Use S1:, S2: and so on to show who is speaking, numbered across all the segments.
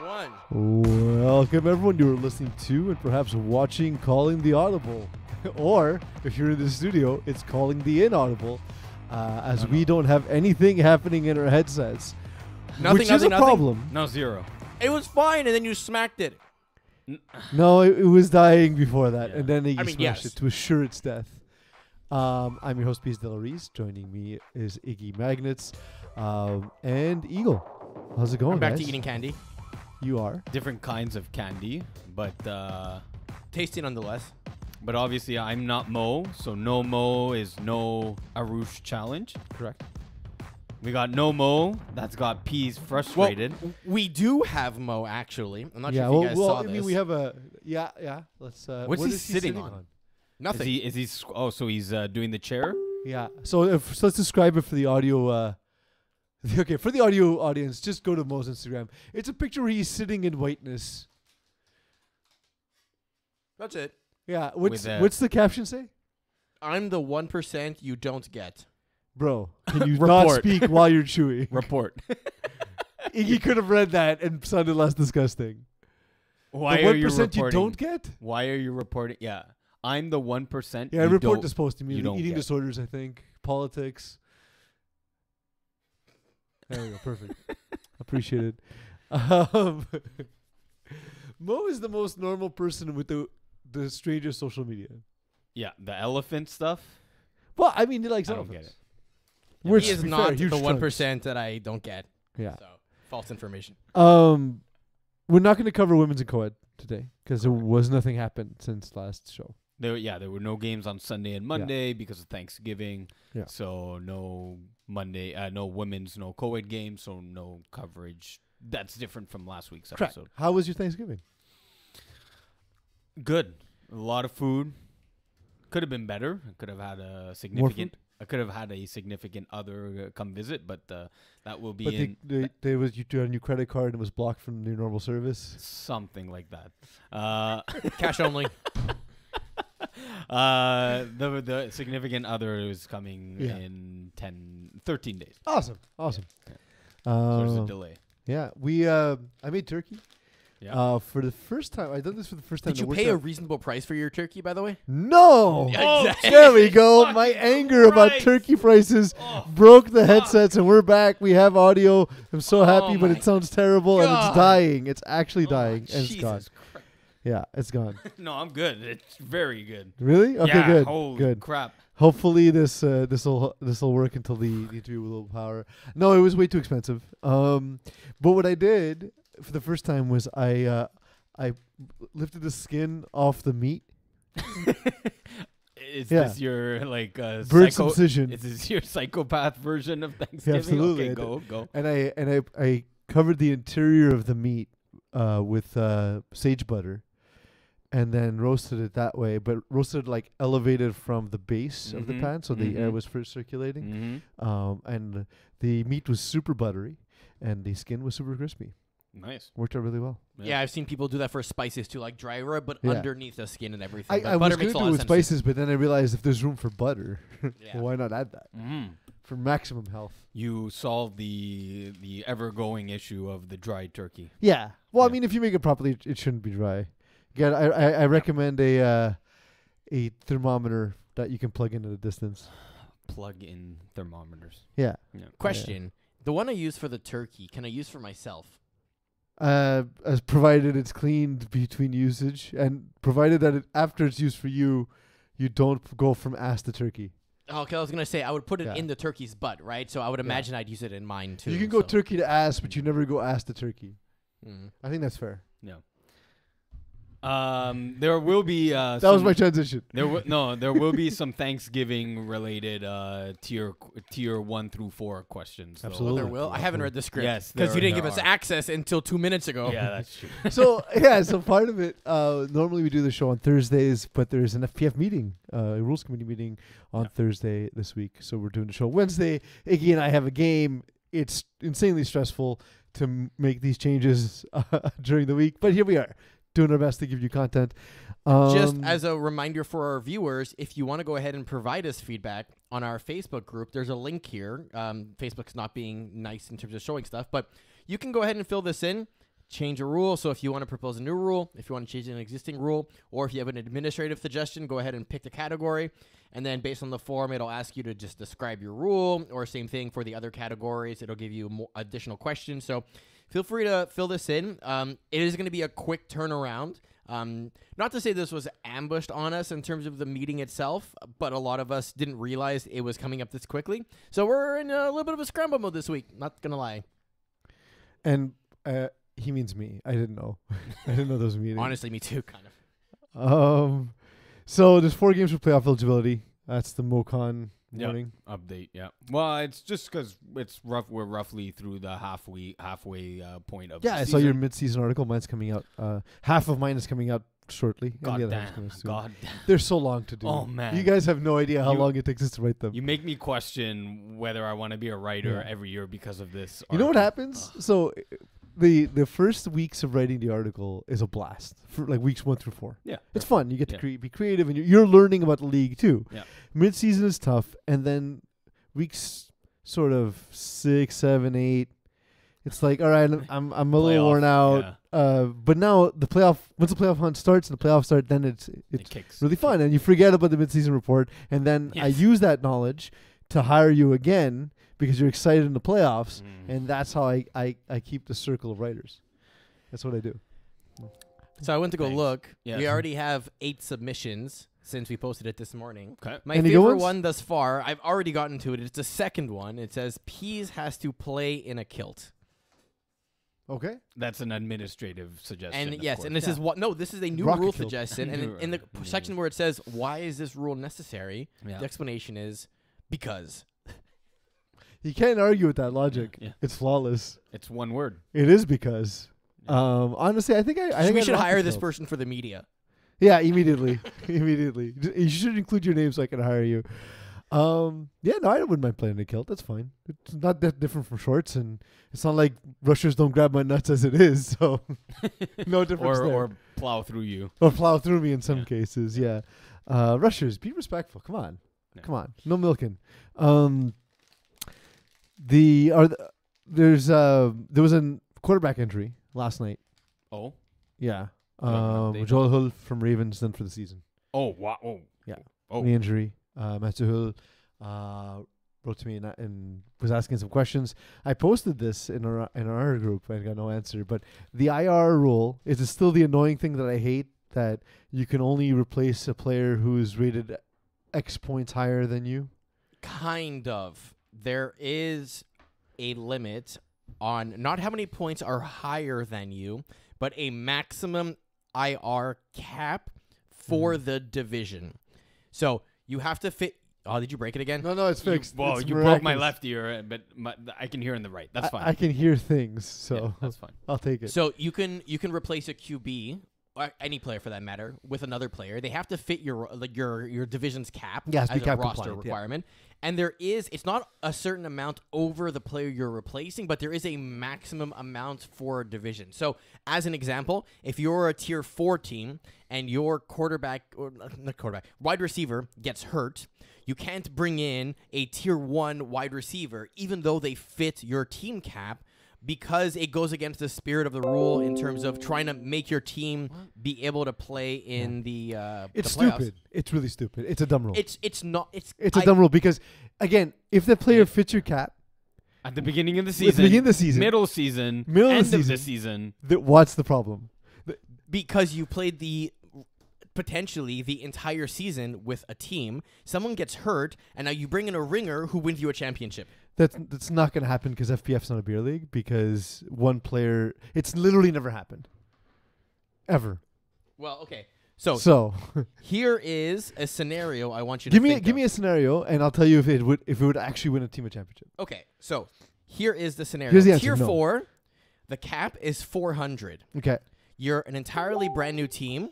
S1: 1.
S2: Welcome, everyone. You are listening to and perhaps watching Calling the Audible. Or, if you're in the studio, it's Calling the Inaudible, as we don't have anything happening in our headsets. Which is a problem.
S3: No, 0.
S1: It was fine, and then you smacked it.
S2: No, it was dying before that,
S3: Yeah.
S2: and then he
S1: I mean,
S2: smashed
S1: yes.
S2: it to assure its death. I'm your host, Peace Delarice. Joining me is Iggy Magnets and Eagle. How's it going,
S1: I'm back
S2: guys?
S1: to eating candy.
S2: You are.
S3: Different kinds of candy, but
S1: Tasty nonetheless.
S3: but obviously I'm not Mo, so no Mo is no Arush challenge.
S2: Correct.
S3: We got no Mo. That's got Peas frustrated.
S1: Well, we do have Mo, actually. I'm not
S2: Yeah,
S1: sure if you guys saw
S2: I
S1: this.
S2: mean, we have a... Yeah. Let's...
S3: What's
S2: what
S3: he
S2: is
S3: sitting on?
S1: Nothing.
S3: Is he? Oh, so he's doing the chair.
S2: Yeah. So let's describe it for the audio. Okay, for the audio audience, just go to Mo's Instagram. It's a picture where he's sitting in whiteness.
S1: That's it.
S2: Yeah.
S3: With
S2: What's the caption say?
S1: I'm the 1% you don't get.
S2: Bro, can you not
S3: Report.
S2: speak while you're chewing?
S3: Report.
S2: Iggy could have read that and sounded less disgusting.
S3: Why
S2: the
S3: are you
S2: 1%
S3: reporting?
S2: you don't get?
S3: Why are you reporting? Yeah, I'm the 1%.
S2: Yeah,
S3: you
S2: report
S3: don't-
S2: is supposed to mean
S3: you don't
S2: eating
S3: get.
S2: disorders, I think. Politics. There we go. Perfect. Appreciate it. Mo is the most normal person with the strangest social media.
S3: Yeah, the elephant stuff.
S2: Well, I mean, he likes
S3: I don't
S2: elephants.
S3: get it.
S2: Which,
S1: he
S2: to
S1: is
S2: be
S1: not
S2: fair, huge
S1: the
S2: chunks.
S1: 1% that I don't get.
S2: Yeah.
S1: So, false information.
S2: We're not going to cover women's and co-ed today because there was nothing happened since last show.
S3: There were no games on Sunday and Monday because of Thanksgiving.
S2: Yeah.
S3: So no Monday, no women's, no co-ed games, so no coverage. That's different from last week's
S2: Correct.
S3: episode.
S2: How was your Thanksgiving?
S3: Good. A lot of food. Could have been better. I could have had a significant. I could have had a significant other come visit, but that will be
S2: But
S3: in
S2: they was you on your credit card and it was blocked from your normal service.
S3: something like that.
S1: Cash only.
S3: The significant other is coming
S2: Yeah.
S3: in 13 days.
S2: Awesome.
S3: So there's a
S2: Um,
S3: delay.
S2: yeah, I made turkey.
S3: Yeah.
S2: For the first time, I done this for the first time.
S1: Did you pay a reasonable price for your turkey, by the way?
S2: No.
S1: Yeah, exactly.
S2: There we go. My anger about
S3: Christ.
S2: turkey prices
S3: Oh,
S2: broke the headsets, and we're back. We have audio. I'm so happy, but
S1: my
S2: it sounds terrible, and
S1: God.
S2: it's dying. It's actually dying, and it's
S3: Jesus
S2: gone.
S3: Christ.
S2: Yeah, it's gone.
S3: No, I'm good. It's very good.
S2: Really? Okay,
S3: yeah,
S2: good.
S3: Holy
S2: Good.
S3: crap.
S2: Hopefully this will work until the interview with Little Power. No, it was way too expensive. But what I did for the first time was I lifted the skin off the meat.
S3: Is
S2: Yeah.
S3: this your
S2: Bird subcision.
S3: Is this your psychopath version of Thanksgiving?
S2: absolutely.
S3: Okay, go.
S2: And I covered the interior of the meat with sage butter, and then roasted it that way. But roasted like elevated from the base of the
S3: Mhm,
S2: pan, so the air
S3: mhm.
S2: was first circulating.
S3: Mm-hmm.
S2: And the meat was super buttery, and the skin was super crispy.
S3: Nice.
S2: Worked out really well.
S1: Yeah, I've seen people do that for spices too, like dry rub, but
S2: Yeah.
S1: underneath the skin and everything.
S2: I
S1: But
S2: was
S1: butter
S2: going
S1: makes
S2: to
S1: a
S2: do
S1: lot
S2: it with
S1: of sense.
S2: spices, but then I realized if there's room for butter,
S1: Yeah.
S2: why not add that
S3: Mm.
S2: for maximum health?
S3: You solved the ever-going issue of the dried turkey.
S2: Yeah. Well, I
S3: Yeah.
S2: mean, if you make it properly, it shouldn't be dry. Again, I recommend a thermometer that you can plug in at a distance.
S3: Plug-in thermometers.
S2: Yeah.
S1: Question: the one I use for the turkey, can I use for myself?
S2: As provided it's cleaned between usage, and provided that after it's used for you, you don't go from ass to turkey.
S1: Okay, I was gonna say I would put it
S2: Yeah.
S1: in the turkey's butt, right? So I would imagine I'd use it in mine too.
S2: You can go
S1: so.
S2: turkey to ass, but you never go ass to turkey.
S1: Mm.
S2: I think that's fair.
S3: Yeah. There will be
S2: That was my transition.
S3: There will be some Thanksgiving related tier 1 through 4 questions. though.
S2: Absolutely.
S1: Well, there will. I haven't read the script.
S3: Yes,
S1: because you
S3: there-
S1: didn't give
S3: there
S1: us
S3: are.
S1: access until 2 minutes ago.
S3: Yeah, that's true.
S2: So part of it. Normally we do the show on Thursdays, but there's an FPF meeting, a rules committee meeting on
S3: Yeah.
S2: Thursday this week. So we're doing the show Wednesday. Iggy and I have a game. It's insanely stressful to make these changes during the week, but here we are, doing our best to give you content.
S1: Just as a reminder for our viewers, if you want to go ahead and provide us feedback on our Facebook group, there's a link here. Facebook's not being nice in terms of showing stuff, but you can go ahead and fill this in. change a rule. So if you want to propose a new rule, if you want to change an existing rule, or if you have an administrative suggestion, go ahead and pick the category. And then based on the form, it'll ask you to just describe your rule, or same thing for the other categories. It'll give you more additional questions. So feel free to fill this in. It is going to be a quick turnaround. Not to say this was ambushed on us in terms of the meeting itself, but a lot of us didn't realize it was coming up this quickly. So we're in a little bit of a scramble mode this week. Not going to lie.
S2: And he means me. I didn't know. I didn't know there was a meeting.
S1: Honestly, me too, kind of.
S2: So there's 4 games for playoff eligibility. That's the MoCon warning.
S3: Update. Yeah. Well, it's just because it's rough. We're roughly through the halfway point of.
S2: Yeah,
S3: the
S2: I saw your mid-season article. Mine's coming out. Half of mine is coming out shortly.
S3: God
S2: and the other half's
S3: damn.
S2: coming soon.
S3: God damn.
S2: They're so long to do.
S3: Oh man.
S2: You guys have no idea how long it takes us to write them.
S3: You make me question whether I want to be a writer every year because of this.
S2: You know what
S3: article.
S2: happens? So the first weeks of writing the article is a blast for like weeks 1 through 4.
S3: Yeah,
S2: it's fun. You get to be creative, and you're learning about the league too.
S3: Yeah.
S2: Mid-season is tough, and then weeks sort of 6, 7, 8. It's like, all right, I'm a little worn out.
S3: Yeah.
S2: But now once the playoff hunt starts and the playoffs start, then it's
S3: kicks.
S2: really fun, and you forget about the mid-season report, and then I use that knowledge to hire you again because you're excited in the playoffs, and that's how I keep the circle of writers. That's what I do.
S1: So I went to go look.
S3: Yes.
S1: We already have 8 submissions since we posted it this morning.
S3: Okay.
S1: My
S2: Any good
S1: favorite
S2: ones?
S1: one thus far, I've already gotten to it. It's the second one. It says, Pease has to play in a kilt.
S2: Okay.
S3: That's an administrative suggestion.
S1: And yes,
S3: course.
S1: and this is what? No, this is a new
S2: Rocket
S1: rule
S2: kilt.
S1: suggestion. And in the section where it says, why is this rule necessary?
S3: Yeah.
S1: The explanation is, because.
S2: You can't argue with that logic.
S3: Yeah.
S2: It's flawless.
S3: It's one word.
S2: It is because. Honestly, I think
S1: we should
S2: I'd
S1: hire
S2: rock
S1: this
S2: the kilt.
S1: person for the media.
S2: Yeah, immediately. Immediately. You should include your name so I can hire you. Yeah, no, I wouldn't mind playing a kilt. That's fine. It's not that different from shorts, and it's not like rushers don't grab my nuts as it is, so no difference there.
S3: Or plow through you.
S2: Or plow through me in some cases, yeah. Rushers, be respectful. Come on.
S3: Yeah.
S2: Come on. No milking. There was a quarterback injury last night.
S3: Oh.
S2: Yeah.
S3: Don't have an update.
S2: Joel Hull from Ravens done for the season.
S3: Oh, wow. Oh.
S2: Yeah.
S3: Oh.
S2: Knee injury. Matthew Hull wrote to me and was asking some questions. I posted this in our group and got no answer. But the IR rule is still the annoying thing that I hate, that you can only replace a player who's rated X points higher than you.
S1: Kind of. There is a limit on not how many points are higher than you, but a maximum IR cap for the division. So you have to fit. Oh, did you break it again?
S2: No, it's fixed.
S3: Well,
S2: It's
S3: you broke my
S2: miraculous.
S3: left ear, but I can hear in the right. That's fine.
S2: I can hear things, so
S3: Yeah, that's fine.
S2: I'll take it.
S1: So you can replace a QB, or any player for that matter, with another player. They have to fit your division's cap
S2: Yeah, it has to
S1: as
S2: be
S1: a
S2: cap
S1: roster
S2: compliant, yeah.
S1: requirement. And it's not a certain amount over the player you're replacing, but there is a maximum amount for a division. So as an example, if you're a tier 4 team and your wide receiver gets hurt, you can't bring in a tier 1 wide receiver, even though they fit your team cap, because it goes against the spirit of the rule in terms of trying to make your team be able to play in
S2: It's
S1: the playoffs.
S2: stupid. It's really stupid. It's a dumb rule.
S1: It's
S2: a dumb rule because, again, if the player fits your cap,
S3: At the beginning of the
S2: at
S3: season.
S2: the beginning of the season,
S3: Middle season.
S2: Middle of
S3: end
S2: the
S3: of the
S2: season.
S3: season.
S2: what's the problem?
S1: because you played potentially the entire season with a team. Someone gets hurt, and now you bring in a ringer who wins you a championship.
S2: That's not going to happen because FPF's not a beer league, because one player, it's literally never happened. Ever.
S1: Well, okay. So here is a scenario I want you to
S2: give
S1: think
S2: me a scenario, and I'll tell you if it would actually win a team a championship.
S1: Okay, so here is the scenario.
S2: Here's the answer,
S1: Tier
S2: no.
S1: 4, the cap is 400.
S2: Okay.
S1: You're an entirely brand new team.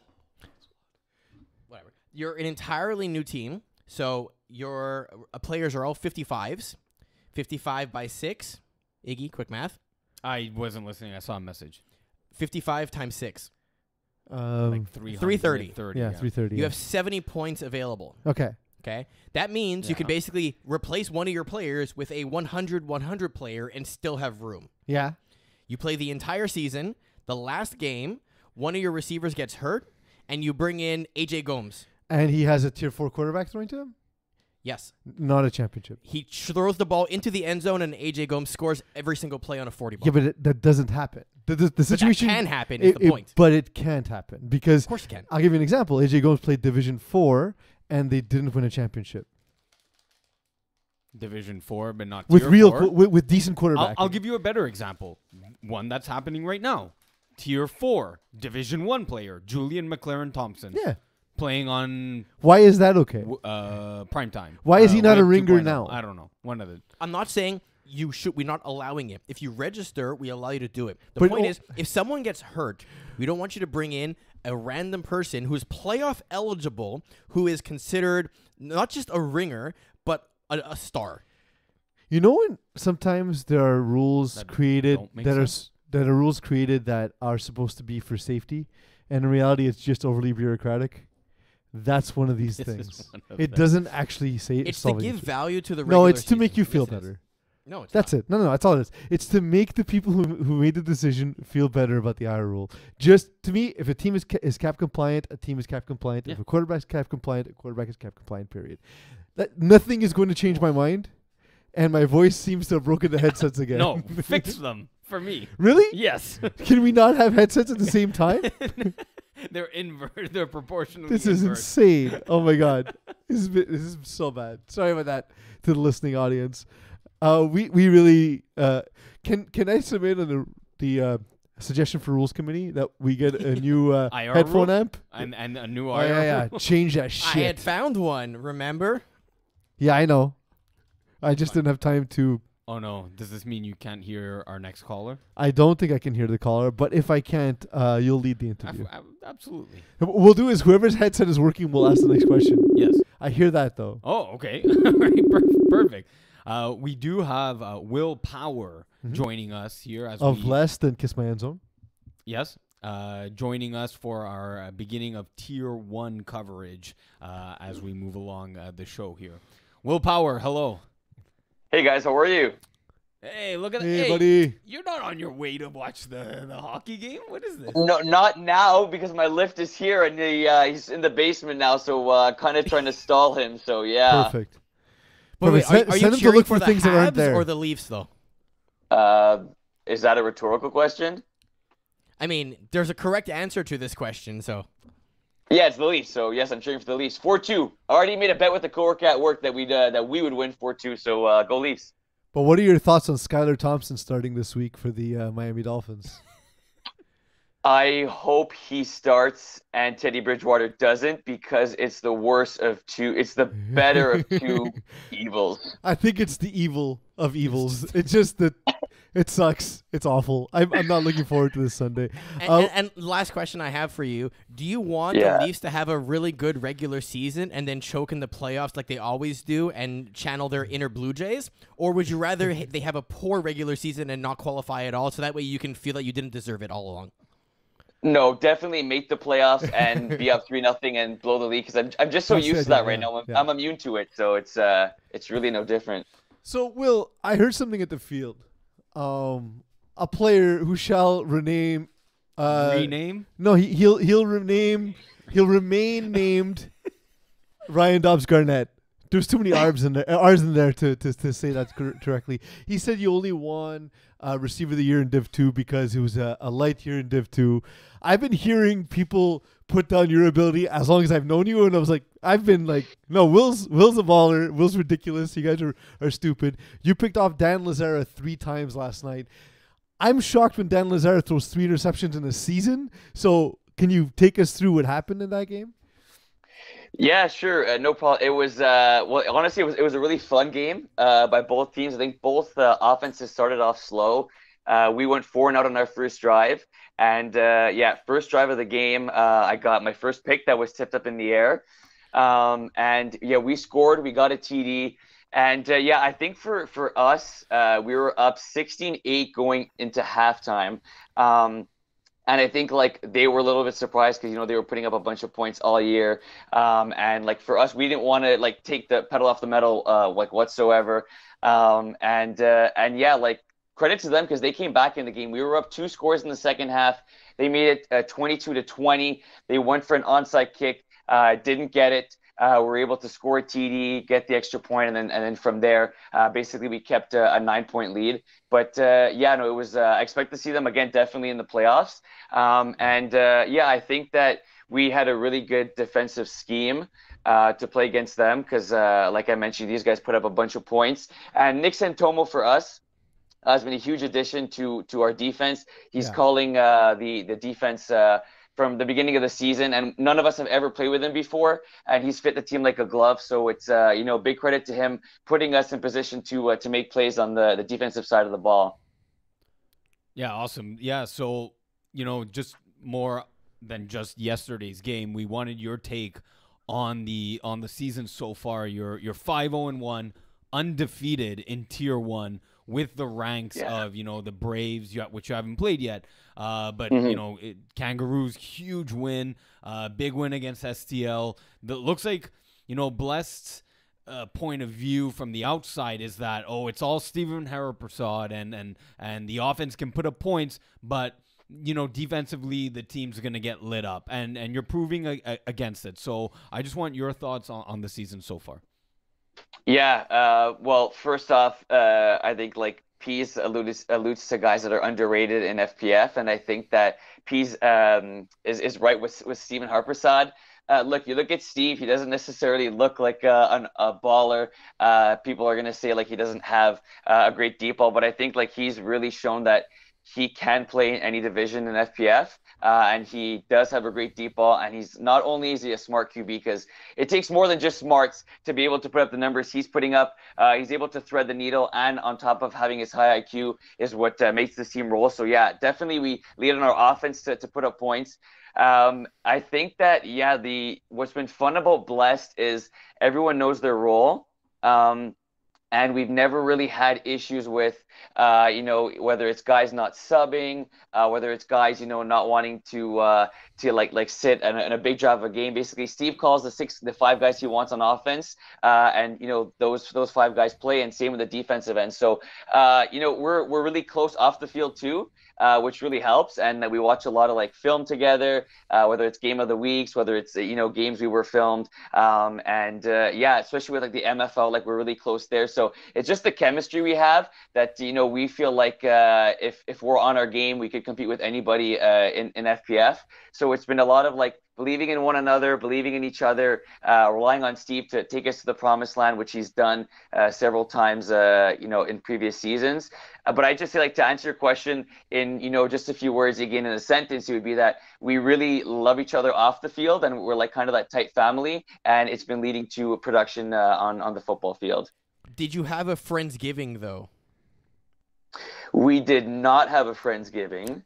S1: Whatever. You're an entirely new team, so your players are all 55s. 55 by 6. Iggy, quick math.
S3: I wasn't listening. I saw a message.
S1: 55 times 6.
S3: Like
S1: 330.
S3: 30,
S2: Yeah, 330.
S1: You
S2: yeah.
S1: have 70 points available.
S2: Okay.
S1: Okay? That means you can
S3: Yeah.
S1: basically replace one of your players with a 100-100 player and still have room.
S2: Yeah.
S1: You play the entire season. the last game, one of your receivers gets hurt, and you bring in AJ Gomes.
S2: And he has a tier 4 quarterback throwing to him?
S1: Yes.
S2: Not a championship.
S1: He throws the ball into the end zone, and AJ Gomes scores every single play on a 40 ball.
S2: Yeah, but that doesn't happen. The situation
S1: can happen is the point.
S2: But it can't happen because
S1: Of course it can.
S2: I'll give you an example. AJ Gomes played Division 4 and they didn't win a championship
S3: Division 4, but not
S2: with
S3: Tier 4.
S2: with decent quarterback.
S3: I'll give you a better example. One that's happening right now. Tier 4, Division 1 player, Julian McLaren Thompson.
S2: Yeah.
S3: Playing on
S2: Why is that okay?
S3: prime time.
S2: Why is he not a
S3: Web
S2: ringer
S3: 2.0.
S2: now?
S3: I don't know. One of the.
S1: I'm not saying you should. We're not allowing it. If you register, we allow you to do it. The
S2: But
S1: point
S2: oh-
S1: is, if someone gets hurt, we don't want you to bring in a random person who's playoff eligible, who is considered not just a ringer, but a star.
S2: You know when sometimes there are rules
S3: That
S2: created
S3: don't make
S2: that
S3: sense.
S2: that are rules created that are supposed to be for safety, and in reality it's just overly bureaucratic. That's one of these
S3: This is
S2: things.
S3: one of
S2: It
S3: them.
S2: doesn't actually say
S1: It's to
S2: solve
S1: give
S2: issues.
S1: value to the
S2: No,
S1: regular
S2: it's to make
S1: season.
S2: you feel
S1: Yes, it is.
S2: better.
S1: No, it's
S2: That's
S1: not.
S2: it. No, that's all it is. It's to make the people who made the decision feel better about the IR rule. Just to me, if a team is cap compliant, a team is cap compliant. If
S3: Yeah.
S2: a quarterback is cap compliant, a quarterback is cap compliant. Period. That nothing is going to change my mind, and my voice seems to have broken the headsets again.
S3: No, fix them for me.
S2: Really?
S3: Yes.
S2: Can we not have headsets at the same time?
S3: They're inverted. They're proportionally
S2: This is
S3: inverted.
S2: insane. Oh my god, this is so bad. Sorry about that to the listening audience. We really can I submit on the suggestion for rules committee that we get a new
S3: IR
S2: headphone
S3: rule?
S2: amp?
S3: And a new
S2: Oh,
S3: IR.
S2: yeah. Change that
S1: I
S2: shit.
S1: had found one. Remember?
S2: Yeah, I know. I just didn't have time to.
S3: Oh no! Does this mean you can't hear our next caller?
S2: I don't think I can hear the caller, but if I can't, you'll lead the interview.
S3: Absolutely.
S2: What we'll do is whoever's headset is working will ask the next question.
S3: Yes.
S2: I hear that though.
S3: Oh, okay. All right, perfect. We do have Will Power joining us here as
S2: Of
S3: we
S2: less than Kiss My End Zone.
S3: yes, joining us for our beginning of Tier 1 coverage as we move along the show here. Will Power, hello.
S4: Hey guys, how are you?
S3: Hey, look at that.
S2: Hey, buddy.
S3: You're not on your way to watch the hockey game? What is this?
S4: No, not now because my lift is here and he's in the basement now, so kind of trying to stall him. So yeah.
S2: Perfect.
S1: But wait,
S2: Perfect.
S1: are you
S2: Send him to
S1: cheering
S2: look
S1: for
S2: for
S1: the
S2: things that aren't
S1: Habs
S2: there.
S1: or the Leafs, though?
S4: Is that a rhetorical question?
S1: I mean, there's a correct answer to this question, so.
S4: Yeah, it's the Leafs. So yes, I'm cheering for the Leafs. 4-2. I already made a bet with the coworker at work that we would win 4-2. So go Leafs.
S2: But what are your thoughts on Skylar Thompson starting this week for the Miami Dolphins?
S4: I hope he starts and Teddy Bridgewater doesn't because it's the worst of two. It's the better of two evils.
S2: I think it's the evil of evils. It's just that it sucks. It's awful. I'm not looking forward to this Sunday.
S1: And last question I have for you. Do you want
S4: Yeah.
S1: the Leafs to have a really good regular season and then choke in the playoffs like they always do and channel their inner Blue Jays? Or would you rather they have a poor regular season and not qualify at all so that way you can feel that you didn't deserve it all along?
S4: No, definitely make the playoffs and be up 3-0 and blow the lead because I'm just so
S2: That's
S4: used
S2: the
S4: to that
S2: idea,
S4: right
S2: yeah,
S4: now.
S2: yeah.
S4: I'm immune to it, so it's really no different.
S2: So, Will, I heard something at the field. A player who shall rename.
S3: Rename?
S2: No, he'll remain named Ryan Dobbs Garnett. There's too many R's in there to say that correctly. He said you only won Receiver of the Year in Div 2 because it was a light year in Div 2. I've been hearing people put down your ability as long as I've known you, and I was like, no, Will's a baller. Will's ridiculous. You guys are stupid. You picked off Dan Lazara 3 times last night. I'm shocked when Dan Lazara throws 3 interceptions in a season. So can you take us through what happened in that game?
S4: Yeah, sure, no problem. It was well, honestly, it was a really fun game by both teams. I think both offenses started off slow. We went 4-0 on our first drive, and first drive of the game, I got my first pick that was tipped up in the air, and yeah, we scored. We got a TD, and I think for us, we were up 16-8 going into halftime. And I think like they were a little bit surprised because they were putting up a bunch of points all year, and like for us, we didn't want to like take the pedal off the metal like whatsoever, and yeah, like credit to them because they came back in the game. We were up 2 scores in the second half. They made it 22-20. They went for an onside kick, didn't get it. Were able to score a TD, get the extra point, and then from there, basically we kept a 9-point lead. But it was. I expect to see them again, definitely in the playoffs. I think that we had a really good defensive scheme to play against them because, like I mentioned, these guys put up a bunch of points. And Nick Santomo for us has been a huge addition to our defense. He's calling the defense from the beginning of the season, and none of us have ever played with him before, and he's fit the team like a glove. So it's big credit to him putting us in position to make plays on the defensive side of the ball.
S3: Yeah, awesome. Yeah, so just more than just yesterday's game, we wanted your take on the season so far. You're 5-0-1, undefeated in Tier 1 with the ranks of the Braves, which you haven't played yet. But Kangaroos, huge win, big win against STL. That looks like Blessed's point of view from the outside is that it's all Steven Haraprasad and the offense can put up points, but defensively the team's gonna get lit up, and you're proving against it. So I just want your thoughts on the season so far.
S4: Yeah. Well, first off, I think like Pease alludes to guys that are underrated in FPF, and I think that Pease is right with Steven Harpersad. Look, you look at Steve, he doesn't necessarily look like a baller. People are going to say like he doesn't have a great deep ball, but I think like he's really shown that he can play in any division in FPF, and he does have a great deep ball. And he's not only is he a smart QB, because it takes more than just smarts to be able to put up the numbers he's putting up. He's able to thread the needle, and on top of having his high IQ is what makes this team roll. So yeah, definitely we lead on our offense to put up points. I think that what's been fun about Blessed is everyone knows their role. And we've never really had issues with, whether it's guys not subbing, whether it's guys, not wanting to sit in a big drive of a game. Basically, Steve calls the 5 guys he wants on offense, and those 5 guys play, and same with the defensive end. So, we're really close off the field too, which really helps. And we watch a lot of film together, whether it's game of the weeks, whether it's games we were filmed, especially with the MFL, we're really close there. So it's just the chemistry we have that we feel like if we're on our game, we could compete with anybody in FPF. So it's been a lot of believing in one another, believing in each other, relying on Steve to take us to the promised land, which he's done several times, in previous seasons. But I just say, to answer your question in, just a few words again in a sentence, it would be that we really love each other off the field, and we're kind of that tight family, and it's been leading to production on the football field.
S1: Did you have a Friendsgiving though?
S4: We did not have a Friendsgiving.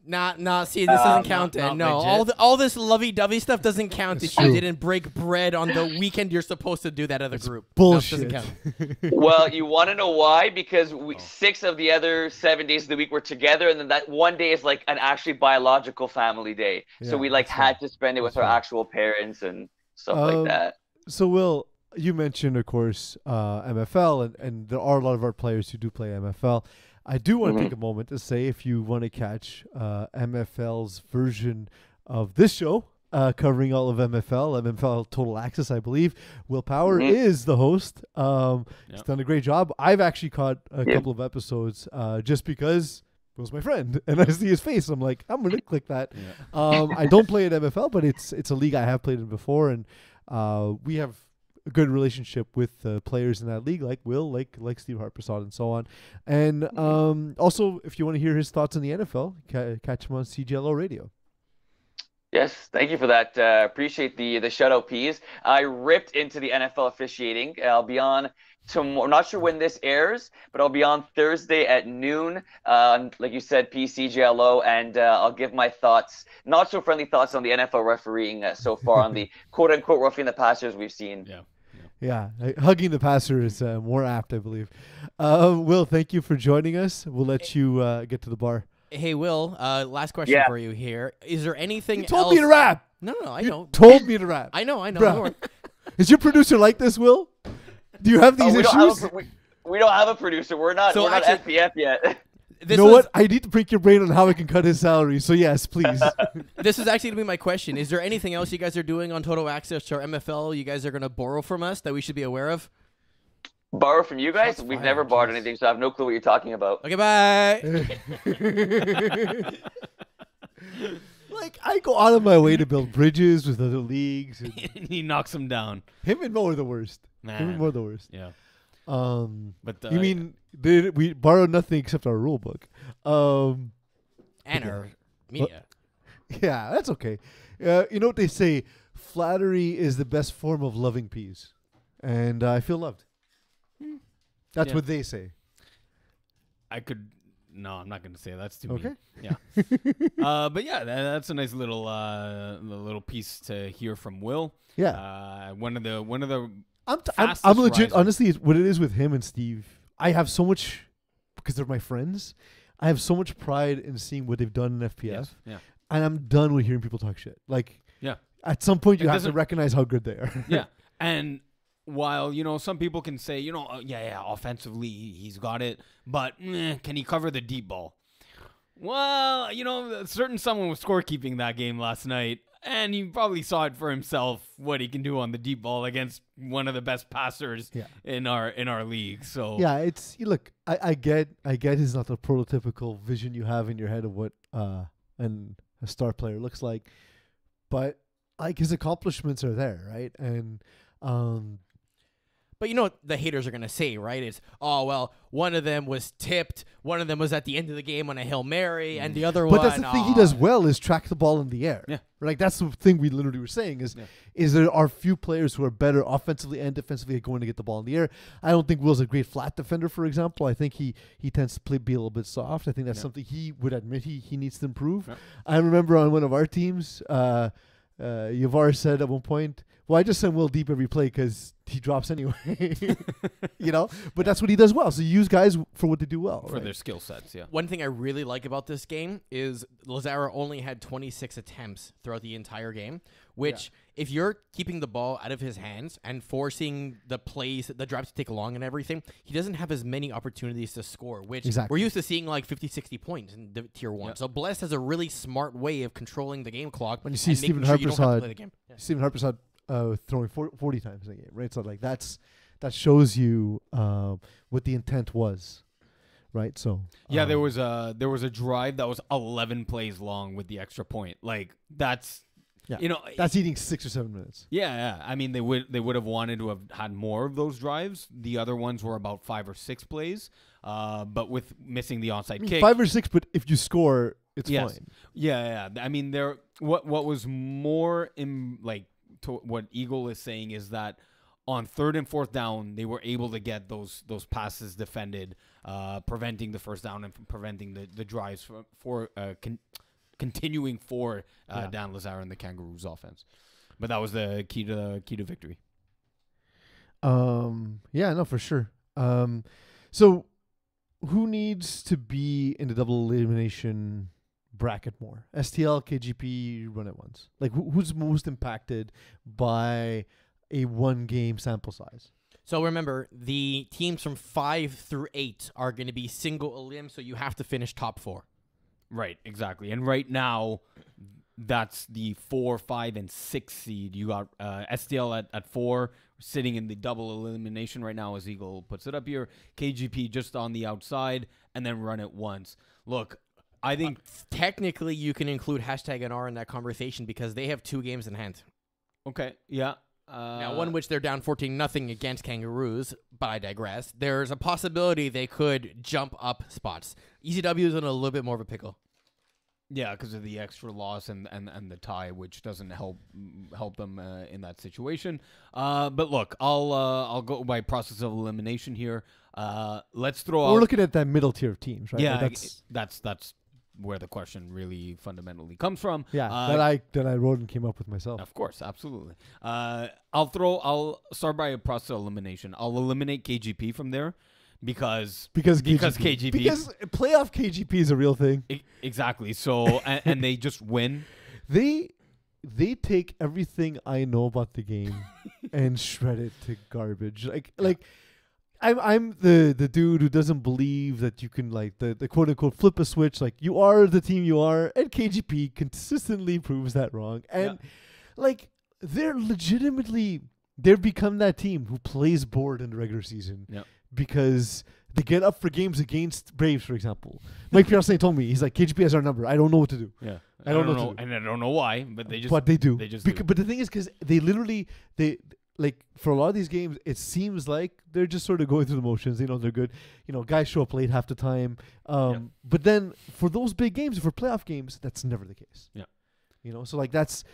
S1: See, this doesn't count. All this lovey-dovey stuff doesn't count if you didn't break bread on the weekend you're supposed to do that other group.
S2: Bullshit.
S1: No, it doesn't count.
S4: Well, you want to know why? Because 6 of the other 7 days of the week were together, and then that one day is an actually biological family day. So we had to spend it with our actual parents and stuff like that.
S2: So, Will, you mentioned, of course, MFL, and there are a lot of our players who do play MFL. I do want to take a moment to say, if you want to catch MFL's version of this show, covering all of MFL Total Access, I believe, Will Power is the host. He's done a great job. I've actually caught a couple of episodes just because Will's my friend, and I see his face. I'm like, I'm going to click that. I don't play at MFL, but it's a league I have played in before, and we have a good relationship with players in that league, like Will, like Steve Harpersad, and so on. And also, if you want to hear his thoughts on the NFL, catch him on CGLO Radio.
S4: Yes, thank you for that. Appreciate the shout out, Peas. I ripped into the NFL officiating. I'll be on tomorrow. I'm not sure when this airs, but I'll be on Thursday at noon. Like you said, PCGLO, and I'll give my thoughts, not so friendly thoughts on the NFL refereeing so far on the quote unquote roughing the passers we've seen.
S2: Yeah, hugging the passer is more apt, I believe. Will, thank you for joining us. We'll let you get to the bar.
S1: Hey, Will, last question for you here. Is there anything else?
S2: You told me to rap.
S1: No, I know.
S2: Told me to rap.
S1: I know.
S2: Bro. Is your producer like this, Will? Do you have these issues?
S4: We don't have a producer. We're not FPF yet.
S1: This
S2: know
S1: was,
S2: what? I need to break your brain on how I can cut his salary. So yes, please.
S1: This is actually going to be my question. Is there anything else you guys are doing on Total Access to our MFL you guys are going to borrow from us that we should be aware of?
S4: Borrow from you guys?
S1: Shots
S4: We've
S1: fired,
S4: never borrowed
S1: jeez.
S4: anything, so I have no clue what you're talking about.
S1: Okay, bye.
S2: Like, I go out of my way to build bridges with other leagues. And
S3: He knocks him down.
S2: him and Mo are the worst. Him and
S3: Man.
S2: Mo are the worst.
S3: Yeah.
S2: But
S3: But
S2: you mean we borrowed nothing except our rule book?
S1: And our media.
S2: Yeah, that's okay. You know what they say? Flattery is the best form of loving peace, and I feel loved. That's
S3: Yeah.
S2: what they say.
S3: I could. No, I'm not going to say that. That's too
S2: Okay.
S3: mean. Yeah. But yeah, that's a nice little piece to hear from Will.
S2: Yeah,
S3: One of the
S2: I'm
S3: fastest
S2: legit.
S3: risers.
S2: Honestly, what it is with him and Steve, I have so much because they're my friends. I have so much pride in seeing what they've done in FPF,
S3: Yes. Yeah.
S2: and I'm done with hearing people talk shit. Like,
S3: Yeah.
S2: at some point, you
S3: It
S2: have to
S3: doesn't-
S2: recognize how good they are.
S3: Yeah. And while, some people can say, offensively, he's got it, but can he cover the deep ball? Well, certain someone was scorekeeping that game last night, and he probably saw it for himself what he can do on the deep ball against one of the best passers
S2: Yeah.
S3: in our league. So
S2: Yeah, it's look. I get it's not the prototypical vision you have in your head of what a star player looks like, but like his accomplishments are there, right? And
S1: But you know what the haters are going to say, right? It's, oh, well, one of them was tipped. One of them was at the end of the game on a Hail Mary. And the other one.
S2: but that's the thing he does well is track the ball in the air.
S3: Yeah.
S2: Like that's the thing we literally were saying is there are few players who are better offensively and defensively at going to get the ball in the air. I don't think Will's a great flat defender, for example. I think he tends to be a little bit soft. I think that's something he would admit he needs to improve.
S3: Yeah.
S2: I remember on one of our teams, Yavar said at one point, well, I just send Will deep every play because he drops anyway. But that's what he does well. So you use guys for what they do well.
S3: for
S2: right?
S3: their skill sets, yeah.
S1: One thing I really like about this game is Lazaro only had 26 attempts throughout the entire game, which if you're keeping the ball out of his hands and forcing the plays, the drives to take long and everything, he doesn't have as many opportunities to score, which
S2: Exactly.
S1: we're used to seeing like 50, 60 points in the tier 1.
S3: Yeah.
S1: So Bless has a really smart way of controlling the game clock.
S2: When you see
S1: and
S2: Stephen
S1: making sure you
S2: Harper's
S1: don't have to
S2: side-
S1: play the game. Yeah.
S2: Stephen Harper's not throwing 40 times in a game, right? So like that shows you what the intent was, right? So
S3: Yeah, there was a drive that was 11 plays long with the extra point. Like that's
S2: that's eating 6 or 7 minutes.
S3: Yeah. I mean, they would have wanted to have had more of those drives. The other ones were about 5 or 6 plays, but with missing the onside kick.
S2: 5 or 6, but if you score, it's
S3: Yes.
S2: fine.
S3: Yeah. I mean, what was more to what Eagle is saying is that on 3rd and 4th down, they were able to get those passes defended, preventing the first down and preventing the drives continuing for Dan Lazaro and the Kangaroos offense. But that was the key to victory.
S2: Yeah, no, for sure. So who needs to be in the double elimination bracket more? STL, KGP, run it once. Like who's most impacted by a 1 game sample size?
S1: So remember, the teams from 5 through 8 are going to be single elim, so you have to finish top 4.
S3: Right, exactly. And right now, that's the 4, 5, and 6 seed. You got STL at 4, sitting in the double elimination right now as Eagle puts it up here. KGP just on the outside, and then run it once. Look, I think
S1: Technically, you can include #NR in that conversation because they have 2 games in hand.
S3: okay, yeah.
S1: Now, one which they're down 14-0 against Kangaroos, but I digress. There's a possibility they could jump up spots. ECW is in a little bit more of a pickle.
S3: Yeah, because of the extra loss and the tie, which doesn't help them in that situation. But look, I'll go by process of elimination here. Let's throw out.
S2: We're looking at that middle tier of teams, right?
S3: Yeah,
S2: Like
S3: that's where the question really fundamentally comes from.
S2: that I wrote and came up with myself.
S3: Of course, absolutely. I'll start by a process of elimination. I'll eliminate KGP from there because KGP
S2: Because playoff KGP is a real thing.
S3: Exactly. So and they just win.
S2: They take everything I know about the game and shred it to garbage. Like I'm the dude who doesn't believe that you can like the quote unquote flip a switch. Like you are the team you are, and KGP consistently proves that wrong. And like they've become that team who plays bored in the regular season because they get up for games against Braves, for example. Mike Piazza told me, he's like, KGP has our number. I don't know what to do.
S3: Yeah,
S2: I don't know,
S3: and I don't know why, but they just.
S2: But they do.
S3: They just. Do.
S2: But the thing is, because they like for a lot of these games, it seems like they're just sort of going through the motions. They're good. Guys show up late half the time. But then for those big games, for playoff games, that's never the case.
S3: Yeah.
S2: So like that's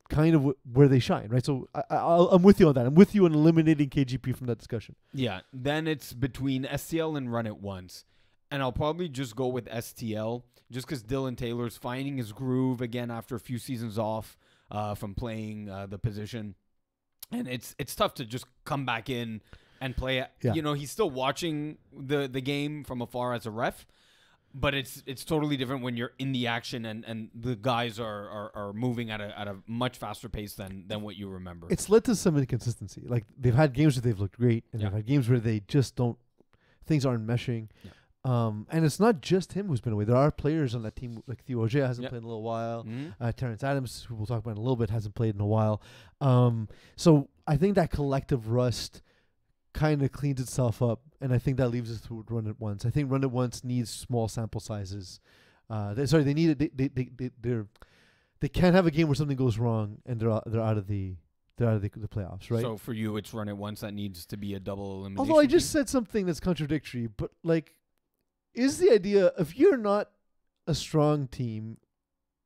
S2: kind of where they shine, right? So I'm with you on that. I'm with you on eliminating KGP from that discussion.
S3: Yeah. Then it's between STL and Run It Once. And I'll probably just go with STL just because Dylan Taylor's finding his groove again after a few seasons off from playing the position. And it's tough to just come back in and play.
S2: Yeah.
S3: He's still watching the game from afar as a ref. But it's totally different when you're in the action and the guys are moving at a much faster pace than what you remember.
S2: It's led to some inconsistency. Like they've had games where they've looked great, and they've had games where they just things aren't meshing.
S3: Yeah.
S2: And it's not just him who's been away. There are players on that team, like Theo Auger hasn't played in a little while.
S3: Mm-hmm.
S2: Terrence Adams, who we'll talk about in a little bit, hasn't played in a while. So I think that collective rust kind of cleans itself up, and I think that leaves us to Run It Once. I think Run It Once needs small sample sizes. They can't have a game where something goes wrong and they're out of the playoffs, right?
S3: So for you, it's Run It Once that needs to be a double elimination.
S2: Although I just said something that's contradictory, but like, is the idea if you're not a strong team,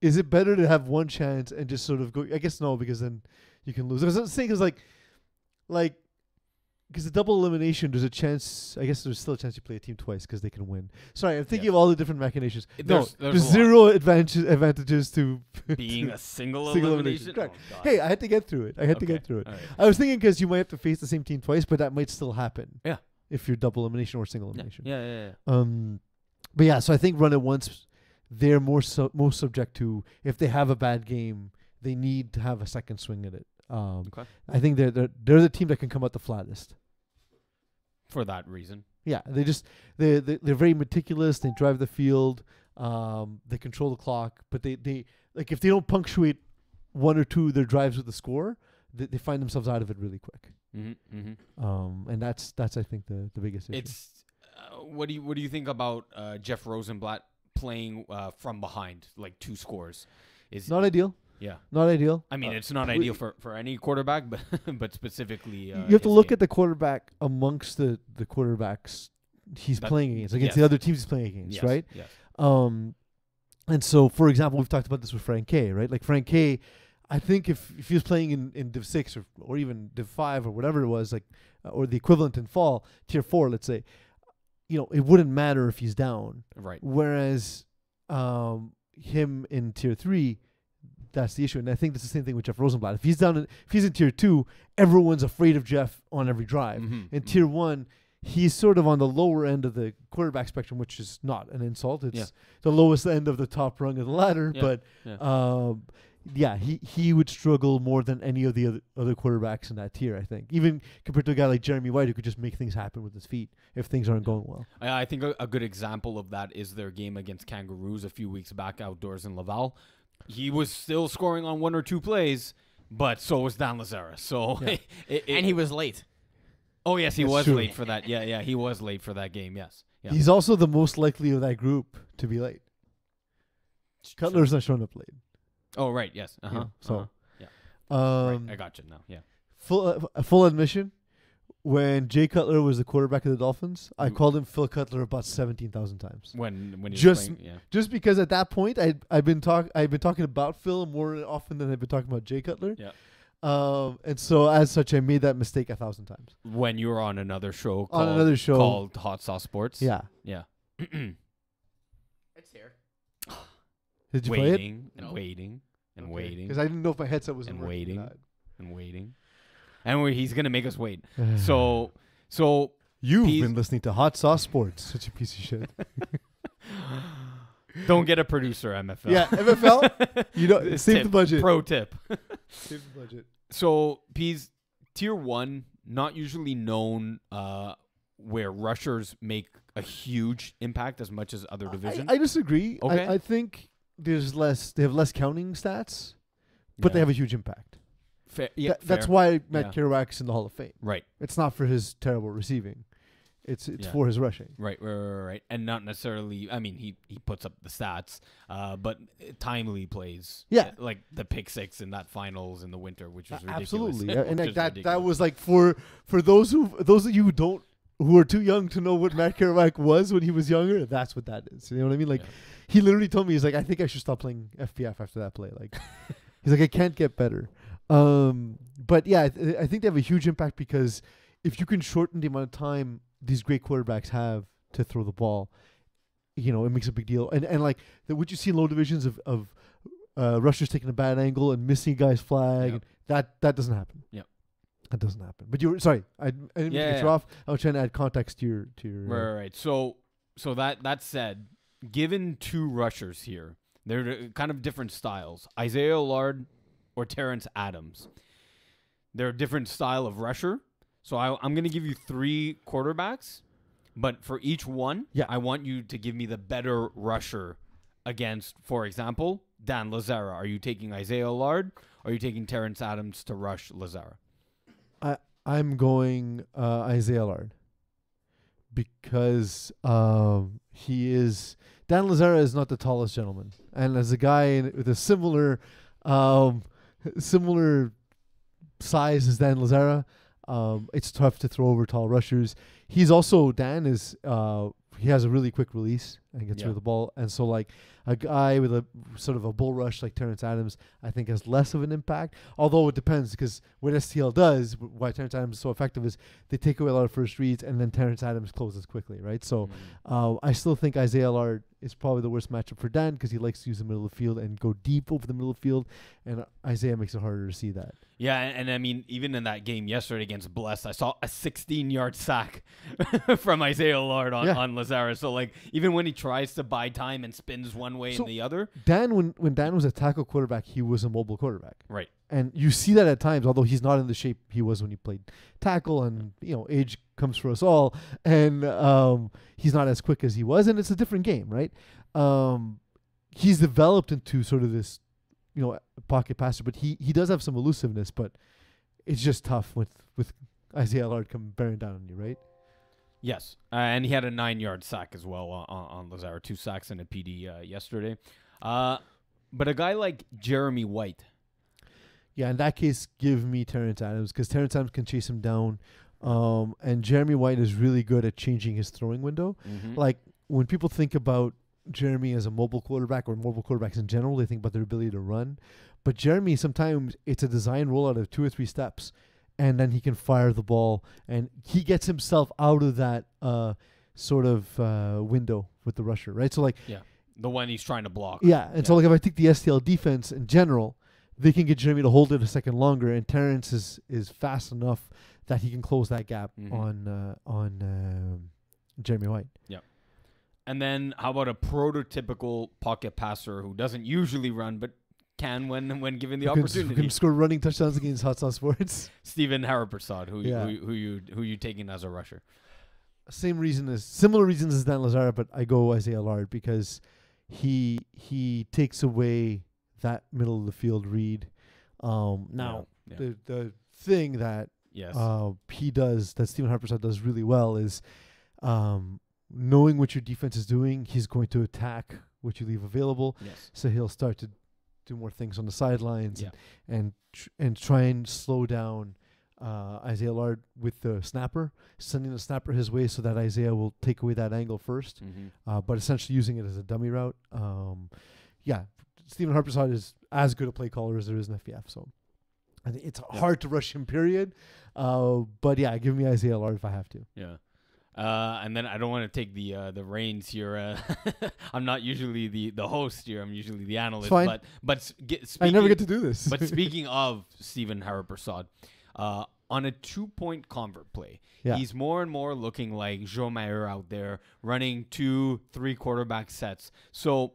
S2: is it better to have one chance and just sort of go? I guess no, because then you can lose. I was saying is like. Because the double elimination, there's a chance. I guess there's still a chance you play a team twice because they can win. Sorry, I'm thinking of all the different machinations. There's zero advantages to
S3: being a single
S2: elimination.
S3: Correct.
S2: Hey, I had to get through it.
S3: All right.
S2: I was thinking because you might have to face the same team twice, but that might still happen.
S3: Yeah.
S2: If you're double elimination or single elimination.
S3: Yeah.
S2: But yeah, so I think Run It Once, they're most subject to if they have a bad game, they need to have a second swing at it. I think they're the team that can come out the flattest.
S3: For that reason.
S2: Yeah, they're very meticulous. They drive the field. They control the clock, but they like if they don't punctuate one or two of their drives with the score, they find themselves out of it really quick. And that's I think the biggest issue.
S3: It's what do you think about Jeff Rosenblatt playing from behind, like 2 scores? Is
S2: not ideal.
S3: Yeah,
S2: not ideal.
S3: I mean, it's not ideal for any quarterback, but specifically,
S2: you have to look at the quarterback amongst the quarterbacks he's playing against the other teams he's playing against, right?
S3: Yes.
S2: And so, for example, we've talked about this with Frank K, right? Like Frank K, I think if he was playing in Div 6 or even Div 5 or whatever it was, like or the equivalent in fall, Tier 4, let's say, it wouldn't matter if he's down.
S3: Right.
S2: Whereas him in Tier 3, that's the issue. And I think that's the same thing with Jeff Rosenblatt. If he's if he's in Tier 2, everyone's afraid of Jeff on every drive. In Tier 1, he's sort of on the lower end of the quarterback spectrum, which is not an insult. It's the lowest end of the top rung of the ladder. But he would struggle more than any of the other quarterbacks in that tier, I think. Even compared to a guy like Jeremy White, who could just make things happen with his feet if things aren't going well.
S3: I think a good example of that is their game against Kangaroos a few weeks back outdoors in Laval. He was still scoring on 1 or 2 plays, but so was Dan Lazara. So
S1: and he was late.
S3: Oh yes, he was
S2: true.
S3: late for that. Yeah, he was late for that game. Yes. Yeah.
S2: He's also the most likely of that group to be late. Cutler's not showing up late.
S3: Oh right, yes.
S2: Right,
S3: I got you now. Yeah.
S2: Full admission. When Jay Cutler was the quarterback of the Dolphins, I called him Phil Cutler about 17,000 times.
S3: When he
S2: just
S3: was playing,
S2: just because at that point I've been talking about Phil more often than I've been talking about Jay Cutler.
S3: Yeah.
S2: And so as such, I made that mistake 1,000 times.
S3: When you were on another show called Hot Sauce Sports.
S2: Yeah.
S3: Yeah.
S1: It's here.
S2: Did you play it?
S3: Waiting and waiting.
S2: Because I didn't know if my headset was
S3: waiting and waiting. And he's going to make us wait. So
S2: you've been listening to Hot Sauce Sports. Such a piece of shit.
S3: Don't get a producer, MFL.
S2: Yeah, MFL. Save the budget.
S3: Pro tip.
S2: Save the budget.
S3: So Tier 1, not usually known where rushers make a huge impact as much as other divisions.
S2: I disagree.
S3: Okay.
S2: I think there's less. They have less counting stats, but they have a huge impact. That's why Matt Kerouac's in the Hall of Fame.
S3: Right.
S2: It's not for his terrible receiving. It's for his rushing.
S3: Right. And not necessarily, I mean, he puts up the stats, but timely plays.
S2: Yeah.
S3: Like the pick six in that finals in the winter, which was ridiculous.
S2: Absolutely. And
S3: Which is
S2: that
S3: ridiculous.
S2: was like for those of you who are too young to know what Matt Kerouac was when he was younger, that's what that is. You know what I mean? Like he literally told me, he's like, I think I should stop playing FPF after that play. Like he's like, I can't get better. But yeah, I think they have a huge impact because if you can shorten the amount of time these great quarterbacks have to throw the ball, it makes a big deal. And like what you see in low divisions of rushers taking a bad angle and missing a guy's flag, that doesn't happen.
S3: Yep.
S2: That doesn't happen. But you were sorry, I didn't mean to get you off. I was trying to add context to your
S3: Right. So that said, given two rushers here, they're kind of different styles. Isaiah Allard or Terrence Adams. They're a different style of rusher. So I'm going to give you three quarterbacks, but for each one, I want you to give me the better rusher against, for example, Dan Lazara. Are you taking Isaiah Allard or are you taking Terrence Adams to rush Lazara?
S2: I'm going Isaiah Allard because Dan Lazara is not the tallest gentleman, and as a guy with a similar size as Dan Lazara, it's tough to throw over tall rushers. He has a really quick release and gets rid of the ball, and so like a guy with a sort of a bull rush like Terrence Adams, I think has less of an impact. Although it depends, because what STL does, why Terrence Adams is so effective, is they take away a lot of first reads, and then Terrence Adams closes quickly, right? So I still think Isaiah Allard is probably the worst matchup for Dan because he likes to use the middle of the field and go deep over the middle of the field, and Isaiah makes it harder to see that.
S3: Yeah, and I mean, even in that game yesterday against Bless, I saw a 16-yard sack from Isaiah Allard on Lazara. So, like, even when he tries to buy time and spins one way and the other.
S2: Dan, when Dan was a tackle quarterback, he was a mobile quarterback.
S3: Right.
S2: And you see that at times, although he's not in the shape he was when he played tackle, and, age comes for us all, and he's not as quick as he was, and it's a different game, right? He's developed into sort of this pocket passer, but he does have some elusiveness, but it's just tough with Isaiah Allard coming bearing down on you, right?
S3: Yes, and he had a 9-yard sack as well on Lazara, 2 sacks and a PD yesterday. But a guy like Jeremy White.
S2: Yeah, in that case, give me Terrence Adams, because Terrence Adams can chase him down, and Jeremy White is really good at changing his throwing window.
S3: Mm-hmm.
S2: Like, when people think about Jeremy as a mobile quarterback, or mobile quarterbacks in general, they think about their ability to run. But Jeremy, sometimes it's a design rollout of 2 or 3 steps, and then he can fire the ball, and he gets himself out of that sort of window with the rusher, right? So, like,
S3: the one he's trying to block.
S2: Yeah, and so, like, if I take the STL defense in general, they can get Jeremy to hold it a second longer, and Terrence is fast enough that he can close that gap on Jeremy White.
S3: Yeah. And then how about a prototypical pocket passer who doesn't usually run but can when given the opportunity?
S2: Who can score running touchdowns against Hot Sauce Sports?
S3: Stephen Harapersad, who you taking as a rusher?
S2: Similar reasons as Dan Lazara, but I go Isaiah Allard because he takes away that middle of the field read. The thing that he does, that Stephen Harapersad does really well, is knowing what your defense is doing, he's going to attack what you leave available.
S3: Yes.
S2: So he'll start to do more things on the sidelines and try and slow down Isaiah Allard with the snapper, sending the snapper his way so that Isaiah will take away that angle first, but essentially using it as a dummy route. Stephen Harapersad is as good a play caller as there is in FBF, so I think it's hard to rush him, period. But yeah, give me Isaiah Allard if I have to.
S3: Yeah. And then I don't want to take the reins here. I'm not usually the host here. I'm usually the analyst.
S2: Fine.
S3: But
S2: I never get to do this.
S3: But speaking of Stephen Harapersad, on a 2-point convert play, he's more and more looking like Joe Mayer out there running 2-3 quarterback sets. So,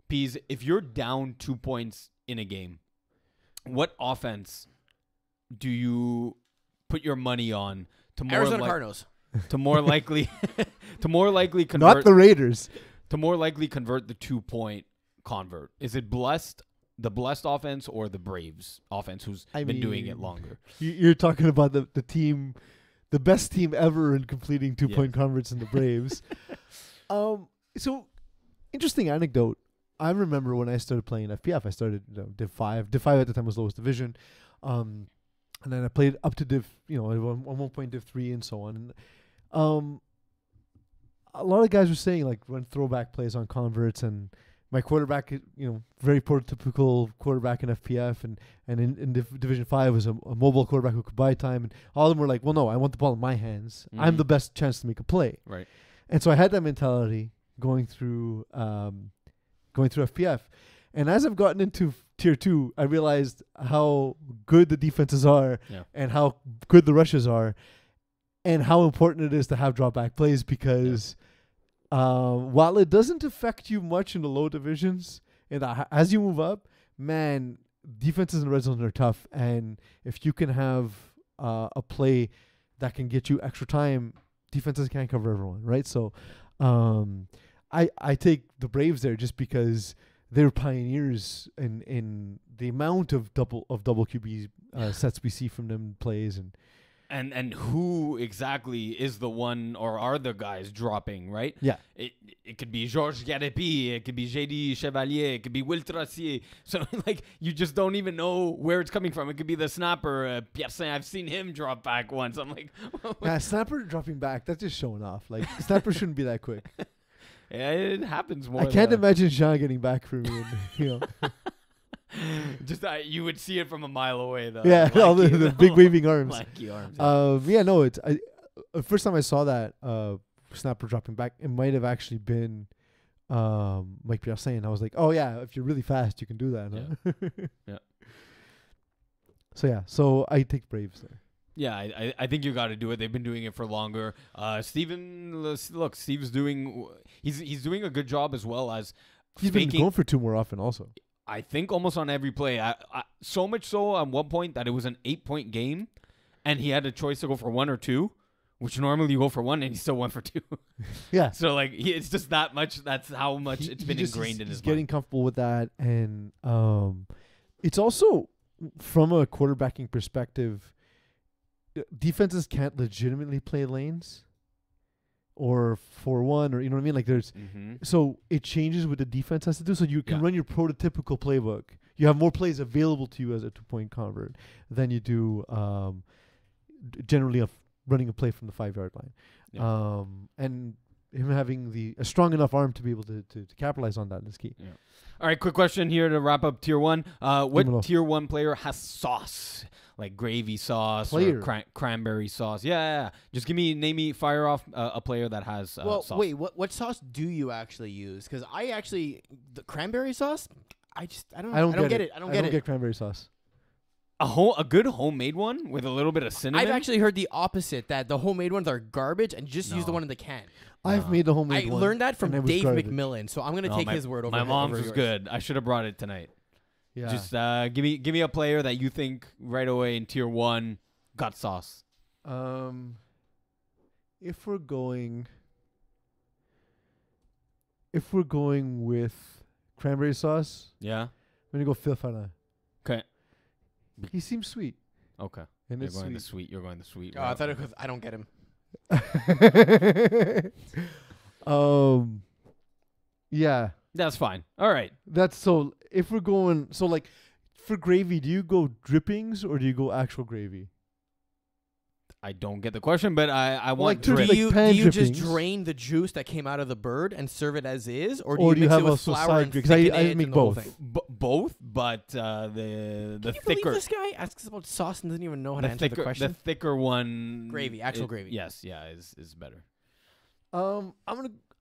S3: Pease, if you're down 2 points in a game, what offense do you put your money on to more
S1: Arizona Cardinals.
S3: to more likely convert
S2: Not the Raiders.
S3: to more likely convert the 2-point convert? Is it the blessed offense or the Braves offense who's been doing it longer?
S2: You're talking about the team, the best team ever in completing 2-point converts in the Braves. So interesting anecdote. I remember when I started playing FPF, I started Div 5. Div 5 at the time was lowest division. And then I played up to Div, at one point Div 3 and so on. And a lot of guys were saying, like, run throwback plays on converts, and my quarterback, very prototypical quarterback in FPF, and in Division 5 was a mobile quarterback who could buy time, and all of them were like, well, no, I want the ball in my hands. I'm the best chance to make a play.
S3: Right.
S2: And so I had that mentality going through FPF. And as I've gotten into Tier 2, I realized how good the defenses are and how good the rushes are and how important it is to have drop back plays, because while it doesn't affect you much in the low divisions, and as you move up, man, defenses in the red zone are tough. And if you can have a play that can get you extra time, defenses can't cover everyone, right? So I take the Braves there just because they're pioneers in the amount of double QB sets we see from them plays, and
S3: who exactly is the one, or are the guys dropping, right?
S2: Yeah.
S3: It could be Georges Garepi, it could be JD Chevalier, it could be Will Tracier. So, like, you just don't even know where it's coming from. It could be the snapper, Pierre Saint. I've seen him drop back once. I'm like...
S2: snapper dropping back, that's just showing off. Like, snapper shouldn't be that quick.
S3: Yeah, it happens more.
S2: I can't imagine Jean getting back from me.
S3: Just you would see it from a mile away, though.
S2: Yeah, all the big waving arms.
S3: Lanky arms.
S2: It's first time I saw that snapper dropping back, it might have actually been Mike Pierre saying. I was like, oh yeah, if you're really fast, you can do that. Huh?
S3: Yeah.
S2: So I take Braves there.
S3: Yeah, I think you got to do it. They've been doing it for longer. Steve's doing he's doing a good job, as well as
S2: he's been going for 2 more often also.
S3: I think almost on every play. So much so at one point that it was an 8-point game, and he had a choice to go for 1 or 2, which normally you go for 1, and he still went for 2.
S2: Yeah.
S3: So like it's just that much. That's how much it's been ingrained in his mind.
S2: He's getting comfortable with that, and it's also from a quarterbacking perspective. Defenses can't legitimately play lanes or 4-1, or you know what I mean? Like there's so it changes what the defense has to do. So you can run your prototypical playbook. You have more plays available to you as a 2-point convert than you do generally running a play from the 5-yard line.
S3: Yeah.
S2: And him having a strong enough arm to be able to capitalize on that is key.
S3: Yeah. All right, quick question here to wrap up Tier 1. What Tier 1 player has sauce? Like gravy sauce or cranberry sauce. Yeah. Just fire off a player that has sauce.
S1: Wait, what sauce do you actually use? Because the cranberry sauce, I don't get it. I don't get
S2: cranberry sauce.
S3: A good homemade one with a little bit of cinnamon?
S1: I've actually heard the opposite, that the homemade ones are garbage and just use the one in the can.
S2: I've made the homemade one.
S1: I learned that from Dave McMillan, so I'm going to take his word over it.
S3: My mom's was good. I should have brought it tonight.
S2: Yeah.
S3: Just give me a player that you think right away in Tier 1 got sauce.
S2: If we're going with cranberry sauce,
S3: yeah,
S2: I'm gonna go Phil Fana.
S3: Okay.
S2: He seems sweet.
S3: Okay.
S2: And
S3: You're going the sweet. You're going the sweet.
S1: I thought it was, I don't get him.
S2: Yeah.
S3: That's fine. All right.
S2: If we're going, like for gravy, do you go drippings or do you go actual gravy?
S3: I don't get the question, but I want
S2: turkey,
S3: drip.
S1: Do you
S2: drippings.
S1: just drain the juice that came out of the bird and serve it as is, or do
S2: Or
S1: you
S2: do you
S1: mix
S2: have
S1: it with
S2: also
S1: flour
S2: side
S1: and
S2: drinks?
S1: thicken
S2: I
S1: it
S2: make
S1: and the whole
S2: both.
S1: thing?
S3: Both, but the
S1: Can you
S3: thicker.
S1: believe this guy asks about sauce and doesn't even know how to answer the question?
S3: The thicker one.
S1: Gravy, actual gravy.
S3: Yes, is better.
S2: I'm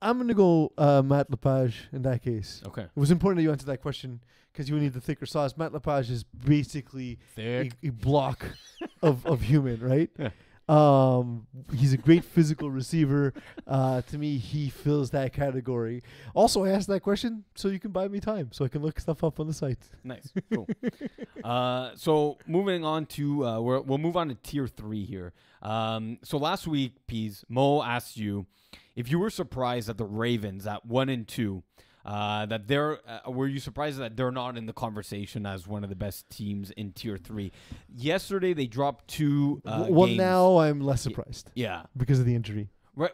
S2: gonna go Matt Lepage in that case.
S3: Okay.
S2: It was important that you answer that question because you need the thicker sauce. Matt Lepage is basically a block of human, right?
S3: Yeah.
S2: He's a great physical receiver. To me, he fills that category. Also, I asked that question so you can buy me time, so I can look stuff up on the site.
S3: Nice, cool. So moving on to we'll move on to tier 3 here. So last week, Pease, Mo asked you if you were surprised that the Ravens at 1-2. That they're were you surprised that they're not in the conversation as one of the best teams in tier 3? Yesterday they dropped 2
S2: Well,
S3: games.
S2: now I'm less surprised
S3: Yeah,
S2: because of the injury.
S3: right.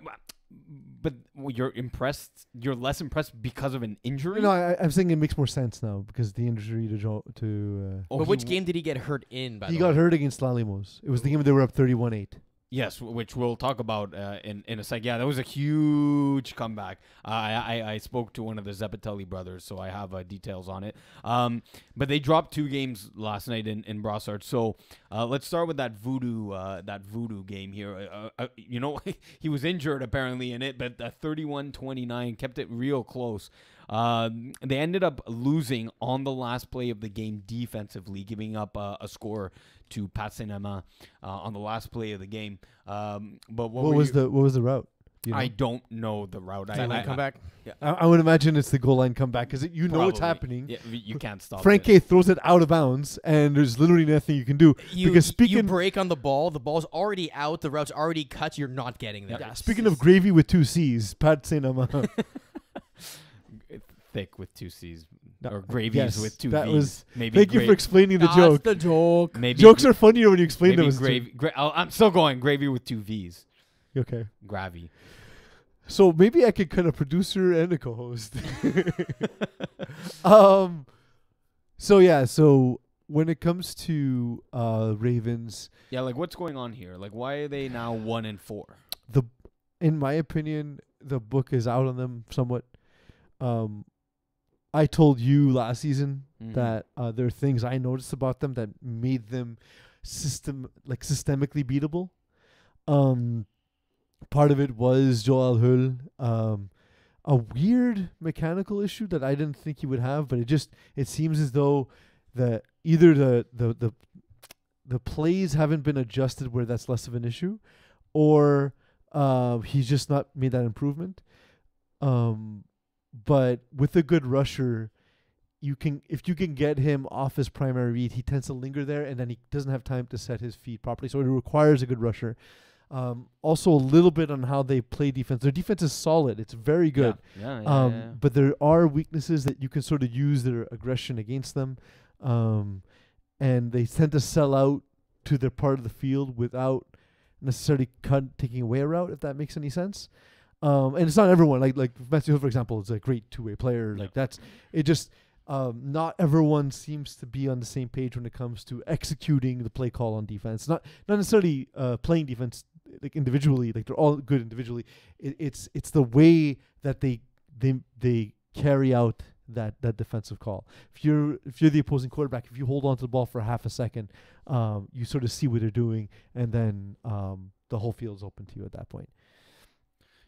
S3: But you're impressed. You're less impressed because of an injury.
S2: No, I'm saying it makes more sense now because the injury to
S3: Oh,
S1: But
S3: he
S1: which
S3: w-
S1: game did he get hurt in? By
S2: he
S1: the
S2: got
S1: way?
S2: hurt against Lalimos. It was the game they were up 31-8.
S3: Yes, which we'll talk about in a sec. Yeah, that was a huge comeback. I spoke to one of the Zeppetelli brothers, so I have details on it. But they dropped 2 games last night in Brossard. So let's start with that voodoo game here. He was injured apparently in it, but 31-29 kept it real close. They ended up losing on the last play of the game defensively, giving up a score to Pat Saint-Amand on the last play of the game. But what was
S2: the route? Do you know?
S3: I don't know the route.
S1: Sideline comeback.
S2: I would imagine it's the goal line comeback because you know it's
S3: Probably.
S2: happening.
S3: Yeah, you can't stop
S2: Frank
S3: it.
S2: K throws it out of bounds, and there's literally nothing you can do. Because
S1: You
S2: speaking
S1: break on the ball's already out, the route's already cut, you're not getting there.
S3: Yeah.
S2: speaking of gravy with 2 C's, Pat Saint-Amand.
S3: Thick with 2 C's.
S2: No,
S3: Or gravies
S2: yes,
S3: with 2
S2: that
S3: V's.
S2: was-
S3: Maybe
S2: Thank you for explaining the
S1: That's
S2: joke.
S1: the joke.
S3: maybe
S2: Jokes are funnier when you explain them.
S3: maybe
S2: as to-
S3: gravy. I'm still going gravy with 2 V's.
S2: Okay.
S3: Gravy.
S2: So maybe I could cut a producer and a co-host. So when it comes to Ravens,
S3: Yeah, like what's going on here? Like why are they now 1-4?
S2: in my opinion, the book is out on them somewhat. I told you last season
S3: Mhm.
S2: that there are things I noticed about them that made them systemically beatable. Part of it was Joel Hull, a weird mechanical issue that I didn't think he would have, but it seems as though either the plays haven't been adjusted where that's less of an issue, or he's just not made that improvement. But with a good rusher, if you can get him off his primary read, he tends to linger there, and then he doesn't have time to set his feet properly. So it requires a good rusher. Also, a little bit on how they play defense. Their defense is solid; it's very good.
S3: Yeah.
S2: But there are weaknesses that you can sort of use their aggression against them, and they tend to sell out to their part of the field without necessarily taking away a route. If that makes any sense. And it's not everyone. Like Matthew Hill, for example, is a great 2-way player.
S3: Yeah.
S2: Like that's it. Just not everyone seems to be on the same page when it comes to executing the play call on defense. Not necessarily playing defense like individually. Like they're all good individually. It's the way that they carry out that defensive call. If you're the opposing quarterback, if you hold on to the ball for half a second, you sort of see what they're doing, and then the whole field's open to you at that point.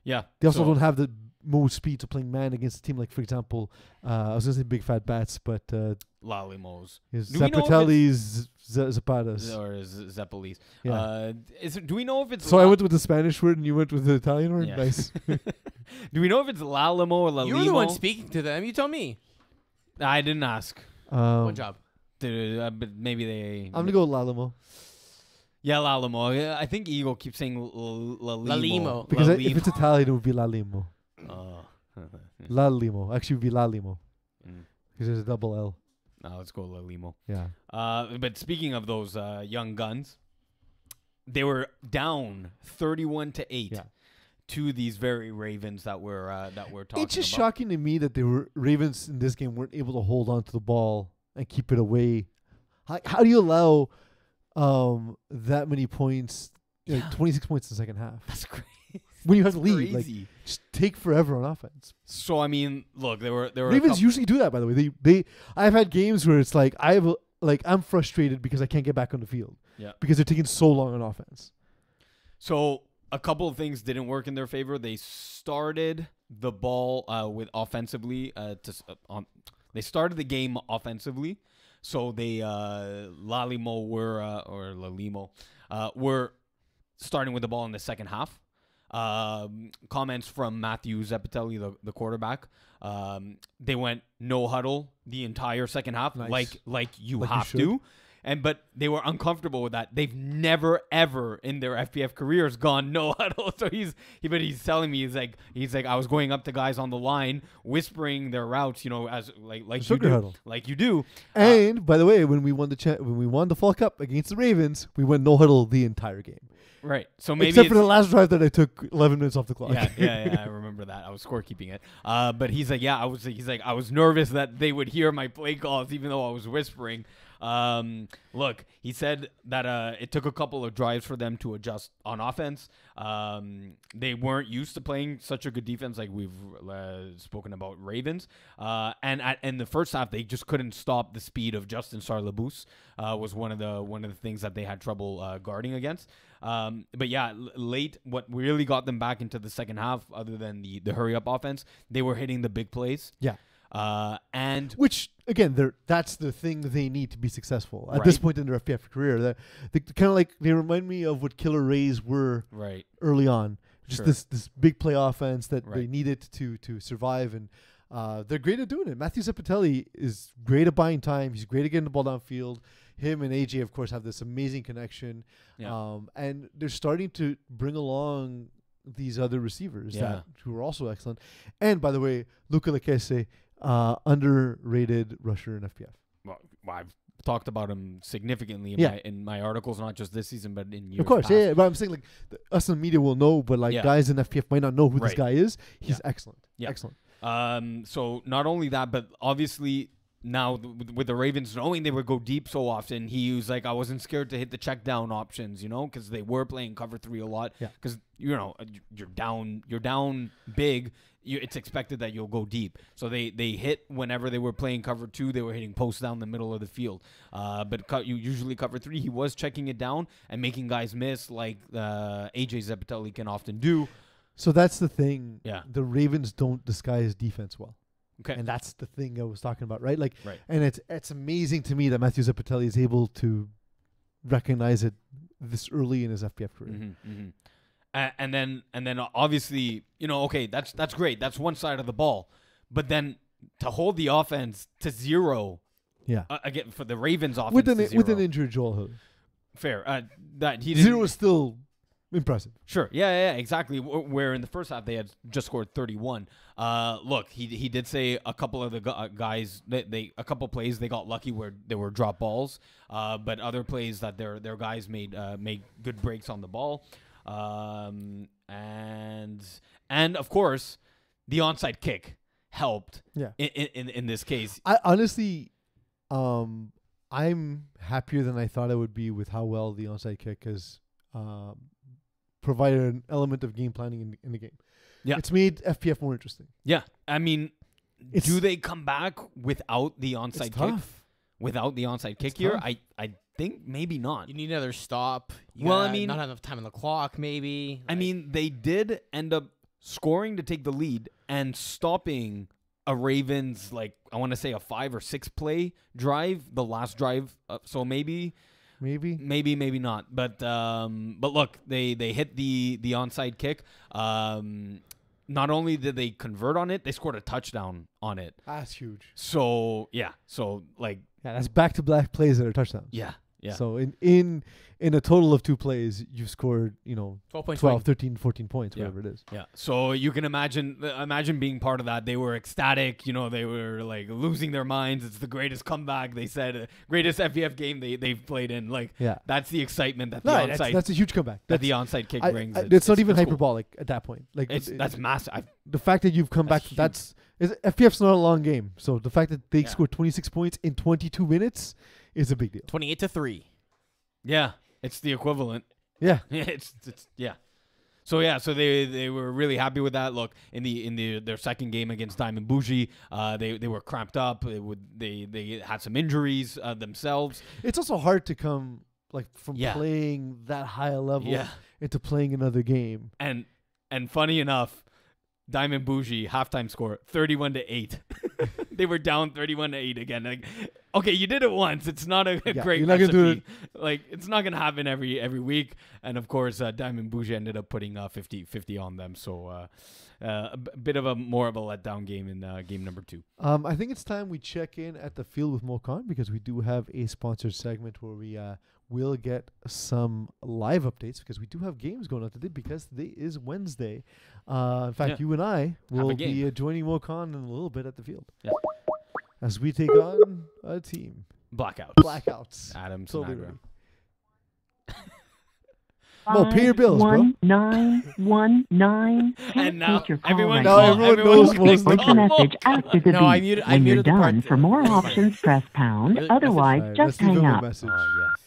S3: Yeah.
S2: They also don't have the most speed to playing man against a team like, for example, I was going to say Big Fat Bats, but
S3: Lalimos.
S2: his
S3: Do we know if
S2: Zapatelli's Zapatas.
S3: Or Zeppelis.
S2: Yeah.
S3: Do we know if it's
S2: So I went with the Spanish word and you went with the Italian word?
S3: Yeah.
S2: Nice.
S3: Do we know if it's Lalimo or Lalimo?
S1: You're the one speaking to them. You tell me.
S3: I didn't ask.
S1: One job.
S3: But maybe they.
S2: I'm going to go with Lalimo.
S3: Yeah, Lalimo. I think Eagle keeps saying Lalimo.
S1: Lalimo.
S2: Because if
S3: Lalimo.
S2: it's Italian, it would be Lalimo. Lalimo. Actually, it would be Lalimo.
S3: Mm.
S2: Because there's a double L.
S3: No, let's go Lalimo.
S2: Yeah.
S3: But speaking of those young guns, they were down 31-8
S2: Yeah.
S3: to these very Ravens that we're talking
S2: It's just
S3: about.
S2: shocking to me that the Ravens in this game weren't able to hold on to the ball and keep it away. How do you allow that many points, like
S3: Yeah.
S2: 26 points in the second half?
S3: That's crazy.
S2: When you have to lead, like
S3: Crazy.
S2: just take forever on offense.
S3: So I mean, look, there were
S2: Ravens usually do that, by the way. They I've had games where it's like I'm frustrated because I can't get back on the field.
S3: Yeah.
S2: Because they're taking so long on offense.
S3: So a couple of things didn't work in their favor. They started the ball with offensively they started the game offensively. So they Lalimo were starting with the ball in the second half. Comments from Matthew Zeppetelli, the quarterback. They went no huddle the entire second half,
S2: Nice.
S3: like you
S2: Like you
S3: have
S2: should.
S3: to. But they were uncomfortable with that. They've never ever in their FPF careers gone no huddle. So he's telling me he's like I was going up to guys on the line, whispering their routes, as like you
S2: Sugar
S3: do,
S2: huddle.
S3: like you do.
S2: And by the way, when we won the Fall Cup against the Ravens, we went no huddle the entire game,
S3: Right. So maybe
S2: except for the last drive that I took 11 minutes off the clock.
S3: yeah, I remember that. I was scorekeeping it. But he's like, I was nervous that they would hear my play calls even though I was whispering. Look, he said that it took a couple of drives for them to adjust on offense. They weren't used to playing such a good defense like we've spoken about Ravens. And in the first half, they just couldn't stop the speed of Justin Sarlabous. Was one of the things that they had trouble guarding against. But yeah, late, what really got them back into the second half, other than the hurry up offense, they were hitting the big plays.
S2: Yeah.
S3: And
S2: Which again, that's the thing they need to be successful at this
S3: Right.
S2: point in their FPF career. They kind of like they remind me of what Killer Rays were
S3: right.
S2: early on. Just
S3: Sure.
S2: this big play offense that they
S3: Right.
S2: needed to survive, and they're great at doing it. Matthew Zeppetelli is great at buying time. He's great at getting the ball downfield. Him and AJ, of course, have this amazing connection.
S3: Yeah.
S2: And they're starting to bring along these other receivers
S3: Yeah.
S2: who are also excellent. And by the way, Luca Lecese, underrated rusher in FPF.
S3: Well, I've talked about him significantly in my articles, not just this season, but in years
S2: Of course,
S3: past.
S2: yeah. But I'm saying us in the media will know, but
S3: Yeah.
S2: guys in FPF might not know who this
S3: Right.
S2: guy is. He's
S3: Yeah.
S2: excellent.
S3: Yeah.
S2: Excellent.
S3: So not only that, but obviously now with the Ravens knowing they would go deep so often, he was like, I wasn't scared to hit the check down options, because they were playing cover 3 a lot.
S2: Yeah.
S3: Because you're down big. It's expected that you'll go deep. So they hit whenever they were playing cover 2. They were hitting posts down the middle of the field. But you usually cover 3. He was checking it down and making guys miss, like AJ Zeppetelli can often do.
S2: So that's the thing.
S3: Yeah.
S2: The Ravens don't disguise defense well.
S3: Okay.
S2: And that's the thing I was talking about, right?
S3: Right.
S2: And it's amazing to me that Matthew Zeppetelli is able to recognize it this early in his FPF career.
S3: Mm-hmm, mm-hmm. And then obviously, okay, that's great. That's one side of the ball. But then to hold the offense to 0,
S2: Yeah.
S3: again for the Ravens offense
S2: With
S3: to
S2: an
S3: 0.
S2: with an injured Joel Hood.
S3: Fair. That he didn't,
S2: 0 is still impressive.
S3: Sure. Yeah, exactly. Where in the first half they had just scored 31. Look, he did say a couple of the guys a couple plays they got lucky where they were drop balls, but other plays that their guys made good breaks on the ball, and of course the onside kick helped.
S2: Yeah.
S3: In this case,
S2: I honestly, I'm happier than I thought I would be with how well the onside kick has provided an element of game planning in the game.
S3: Yeah.
S2: It's made FPF more interesting.
S3: yeah. I mean,
S2: It's-
S3: do they come back without the onside
S2: It's
S3: kick?
S2: tough.
S3: Without the onside kick
S2: It's
S3: here,
S2: tough.
S3: I think maybe not.
S1: You need another stop.
S3: Well, I
S1: gotta
S3: mean-
S1: not have enough time on the clock, maybe.
S3: I mean, they did end up scoring to take the lead and stopping a Ravens, I want to say a 5 or 6 play drive, the last drive. So maybe not. But look, they hit the onside kick. Not only did they convert on it, they scored a touchdown on it.
S2: That's huge.
S3: So yeah,
S2: Yeah, that's back-to-back plays that are touchdowns.
S3: yeah.
S2: So in a total of 2 plays, you've scored,
S1: 12 points.
S2: 12, 13, 14 points,
S3: Yeah.
S2: whatever it is.
S3: Yeah. So you can imagine being part of that. They were ecstatic. They were losing their minds. It's the greatest comeback. They said greatest FVF game they've played in.
S2: Yeah.
S3: That's the excitement that the
S2: No,
S3: onside
S2: that's a huge comeback.
S3: that the onside kick brings.
S2: It's not even
S3: cool.
S2: hyperbolic at that point.
S3: That's massive.
S2: The fact that you've come back,
S3: That's
S2: FPF's not a long game. So the fact that they
S3: Yeah.
S2: scored 26 points in 22 minutes is a big deal.
S1: 28-3.
S3: Yeah, it's the equivalent.
S2: Yeah.
S3: it's yeah. So they were really happy with that. Look, in their second game against Diamond Bougie, they were cramped up. They had some injuries themselves.
S2: It's also hard to come from
S3: Yeah.
S2: playing that high a level
S3: Yeah.
S2: into playing another game.
S3: And funny enough, Diamond Bougie halftime score 31-8. They were down 31-8 again. Okay, you did it once. It's not a
S2: Yeah,
S3: great
S2: you're not gonna
S3: recipe.
S2: do
S3: Like, it's not gonna happen every week. And of course, Diamond Bougie ended up putting 50 on them. So bit of a more of a letdown game in game number 2.
S2: I think it's time we check in at the field with Mokan because we do have a sponsored segment where we will get some live updates because we do have games going on today because today is Wednesday. In fact, you and I will be joining Mokan in a little bit at the field.
S3: Yeah.
S2: As we take on a team.
S3: Blackouts. Adam
S2: Totally
S3: Sinagra.
S2: Mo, pay your bills, bro.
S5: 1919.
S3: And now
S5: Take your call
S3: everyone,
S5: right
S2: now
S5: now.
S2: everyone knows
S5: Leave
S2: most
S5: a message after the
S1: No,
S5: beep.
S1: I muted
S5: When you're
S1: the part.
S5: done, for more options, press pound.
S1: Message
S5: Otherwise,
S2: Alright,
S5: just
S2: let's leave
S5: hang
S2: him a
S5: up.
S2: message.
S3: Yes.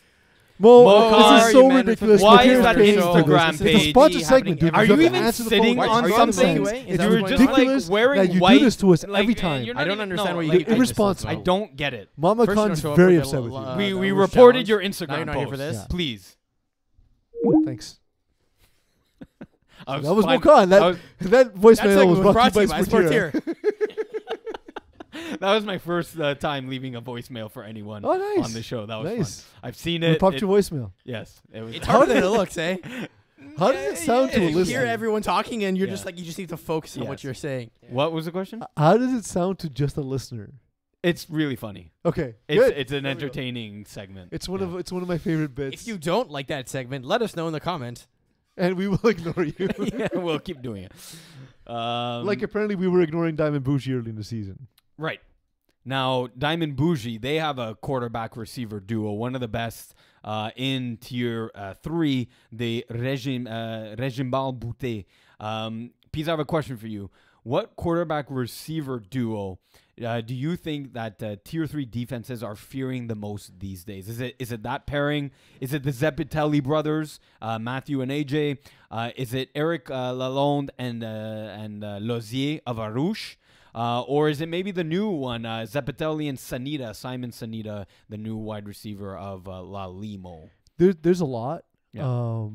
S2: Mo,
S3: Mo,
S2: this is
S1: you
S2: so
S1: man,
S2: ridiculous.
S3: why
S2: Mateus
S3: is that
S2: pays for
S3: Instagram
S2: this.
S3: page
S2: It's a sponsored segment, dude.
S3: Are
S2: You
S3: you
S2: have to
S3: even
S2: answer the
S3: sitting
S2: phone.
S3: on
S1: Are you
S3: something?
S1: anyway? Is
S2: It's
S1: that what's going on?
S2: ridiculous
S3: like wearing
S2: that you
S3: white.
S2: do this to us
S3: like,
S2: every time.
S3: you're
S1: I
S3: not
S1: don't
S3: even-
S1: understand
S3: no,
S1: what you
S3: like,
S1: do.
S2: Irresponsible.
S3: I don't get it.
S2: Mama
S1: First you
S2: Khan's
S1: don't show up
S2: very
S1: for the
S2: upset with you.
S3: We
S1: Rouge
S3: reported
S1: challenge.
S3: your
S1: Now
S3: Instagram
S1: you're not here for
S3: post.
S1: this.
S2: Yeah.
S3: Please.
S2: Thanks.
S3: I
S2: That was
S3: fine-
S2: Mokan.
S3: that was-
S2: That
S1: That
S2: voicemail
S1: segment
S2: was
S1: was
S2: brought to you by
S1: Sportier.
S2: Sportier.
S3: That was my first time leaving a voicemail for anyone
S2: Oh, nice.
S3: on the show. That was
S2: Nice.
S3: fun. I've seen
S2: We
S3: it.
S2: popped your voicemail.
S3: Yes, it was.
S1: It's harder than it looks, eh?
S2: How does it sound to a
S1: You hear
S2: listener?
S1: everyone talking, and you're
S3: Yeah.
S1: just like, you just need to focus on what
S3: Yes.
S1: you're saying.
S3: What was the question?
S2: How does it sound to just a listener?
S3: It's really funny.
S2: Okay,
S3: It's
S2: good.
S3: it's an
S2: There we go.
S3: entertaining segment.
S2: It's one
S3: Yeah.
S2: of my favorite bits.
S1: If you don't like that segment, let us know in the comment.
S2: and we will ignore you.
S3: Yeah, we'll keep doing it.
S2: Like apparently we were ignoring Diamond Bougie early in the season.
S3: Right. Now, Diamond Bougie, they have a quarterback receiver duo, one of the best in tier 3, the Regimbal Boutet. Pete, I have a question for you. What quarterback receiver duo do you think that tier 3 defenses are fearing the most these days? Is it that pairing? Is it the Zepitelli brothers, Matthew and AJ? Is it Eric Lalonde and Lozier of Arouche? Or is it maybe the new one, Zepitelli and Simon Sanita, the new wide receiver of La Limo?
S2: There's a lot.
S3: Yeah.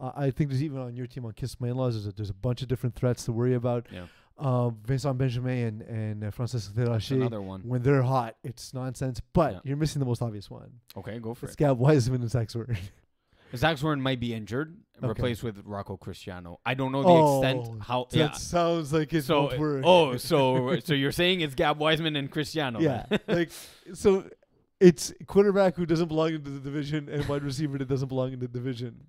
S2: I think there's even on your team on Kiss My In-Laws, there's a bunch of different threats to worry about.
S3: Yeah.
S2: Vincent Benjamin and Francis
S3: That's
S2: Terrache,
S3: another one.
S2: when they're hot, it's nonsense. But
S3: Yeah.
S2: you're missing the most obvious one.
S3: Okay, go for
S2: It's
S3: it.
S2: Gab Wiseman and Zach Sword.
S3: Zach Soren might be injured,
S2: Okay.
S3: replaced with Rocco Cristiano. I don't know the extent how.
S2: That
S3: Yeah.
S2: sounds like it
S3: So
S2: won't work.
S3: so you're saying it's Gab Wiseman and Cristiano?
S2: yeah.
S3: then?
S2: Like so, it's quarterback who doesn't belong into the division and wide receiver that doesn't belong in the division.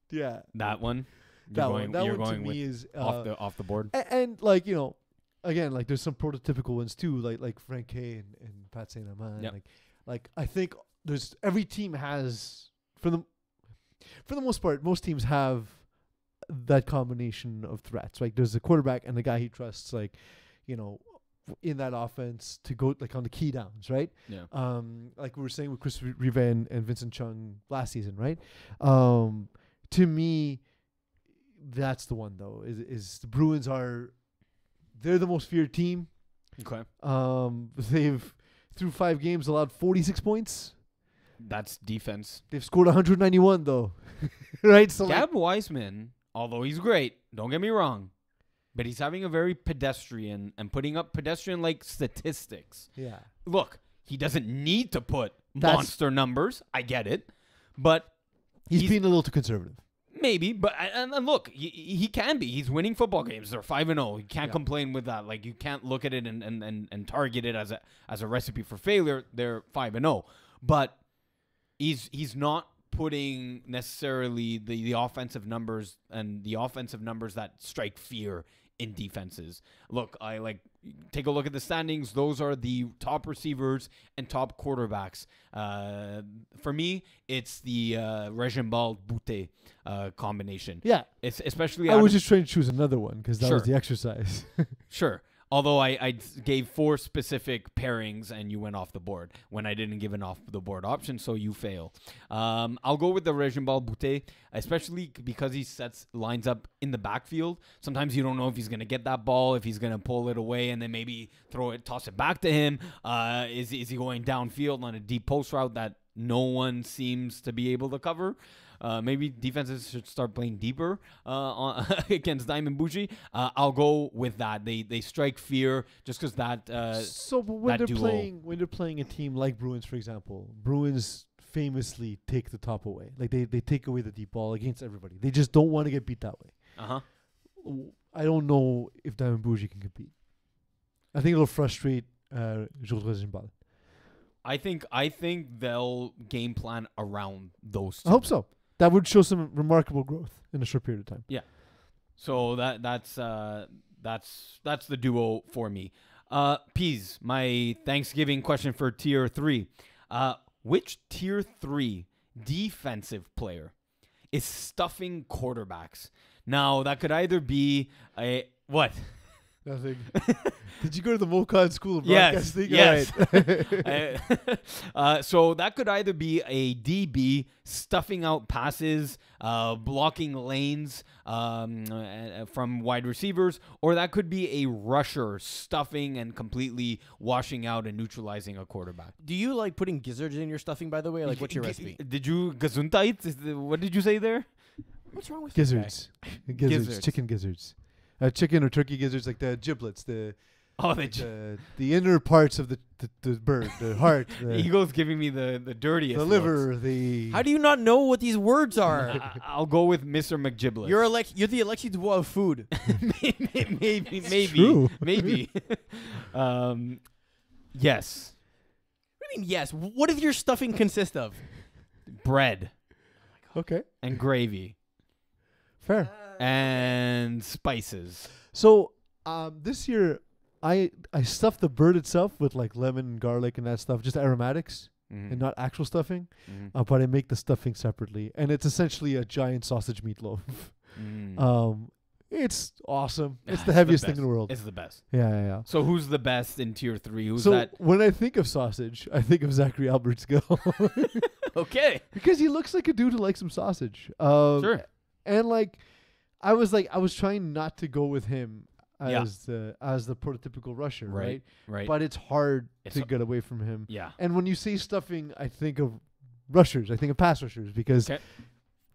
S2: Yeah,
S3: That one.
S2: that one. That
S3: You're
S2: one to
S3: going with
S2: me is
S3: off the board.
S2: and like again, like there's some prototypical ones too, like Frank K and Pat Saint Amand.
S3: Yep.
S2: Like I think there's every team has for the most part, most teams have that combination of threats. Like there's a quarterback and the guy he trusts, like in that offense to go like on the key downs, right?
S3: Yeah.
S2: Like we were saying with Chris Rive and Vincent Chung last season, right? To me, that's the one though. Is the Bruins they're the most feared team.
S3: Okay.
S2: They've through 5 games allowed 46 points.
S3: That's defense.
S2: They've scored 191 though, right? So
S3: Gab Wiseman, although he's great, don't get me wrong, but he's having a very pedestrian and putting up pedestrian-like statistics.
S2: yeah,
S3: Look, he doesn't need to put
S2: That's-
S3: monster numbers. I get it, but
S2: he's
S3: He's-
S2: being a little too conservative.
S3: maybe. But and look, he can be. He's winning football games. They're 5-0. You can't
S2: Yeah.
S3: complain with that. Like you can't look at it and target it as a recipe for failure. They're 5-0, but he's not putting necessarily the offensive numbers and the offensive numbers that strike fear in defenses. Look, take a look at the standings. Those are the top receivers and top quarterbacks. For me, it's the Regimbal Boutet combination.
S2: Yeah,
S3: It's especially
S2: I was just trying to choose another one because that was
S3: Sure.
S2: the exercise.
S3: Sure. Although I gave 4 specific pairings and you went off the board when I didn't give an off the board option, so you fail. I'll go with the Regimbal Boutet, especially because he lines up in the backfield. Sometimes you don't know if he's going to get that ball, if he's going to pull it away and then maybe toss it back to him. Is he going downfield on a deep post route that no one seems to be able to cover. Maybe defenses should start playing deeper against Diamond Bougie. I'll go with that. They strike fear just because that.
S2: So, but when
S3: that
S2: they're playing a team like Bruins, for example, Bruins famously take the top away. Like they take away the deep ball against everybody. They just don't want to get beat that way. I don't know if Diamond Bougie can compete. I think it'll frustrate Jules Ball.
S3: I think they'll game plan around those two.
S2: I hope so. That would show some remarkable growth in a short period of time.
S3: Yeah. So that's the duo for me. Peas, my Thanksgiving question for tier 3. Which tier 3 defensive player is stuffing quarterbacks? Now, that could either be a what?
S2: Nothing. Did you go to the Mocon School of
S3: Yes.
S2: Broadcasting?
S3: Yes.
S2: Right.
S3: So that could either be a DB stuffing out passes, blocking lanes from wide recievers, or that could be a rusher stuffing and completely washing out and neutralizing a quarterback.
S1: Do you like putting gizzards in your stuffing, by the way? Like, what's your recipe?
S3: Did you Gesundheit? What did you say there?
S1: What's wrong with this guy?
S2: Gizzards. Chicken gizzards. Chicken or turkey gizzards, like the giblets, the inner parts of the bird, the heart,
S3: the Eagle's giving me the dirtiest.
S2: the liver, the.
S1: How do you not know what these words are?
S3: I'll go with Mr. McGiblet.
S1: You're the Alexis Dubois of food.
S3: maybe. Yes.
S1: What do you mean yes? What does your stuffing consist of?
S3: Bread
S2: Okay,
S3: and gravy
S2: fair.
S3: and spices.
S2: So this year, I stuffed the bird itself with like lemon and garlic and that stuff, just aromatics and not actual stuffing. But I make the stuffing separately, and it's essentially a giant sausage meatloaf. It's awesome. It's the heaviest thing in the world.
S3: It's the best.
S2: Yeah.
S3: So who's the best in tier 3? Who's
S2: So
S3: that?
S2: when I think of sausage, I think of Zachary Albert's Gill.
S3: Okay.
S2: Because he looks like a dude who likes some sausage.
S3: Sure.
S2: And like, I was trying not to go with him as the prototypical rusher, right?
S3: Right.
S2: But it's hard to get away from him.
S3: Yeah.
S2: And when you say stuffing, I think of rushers. I think of pass rushers because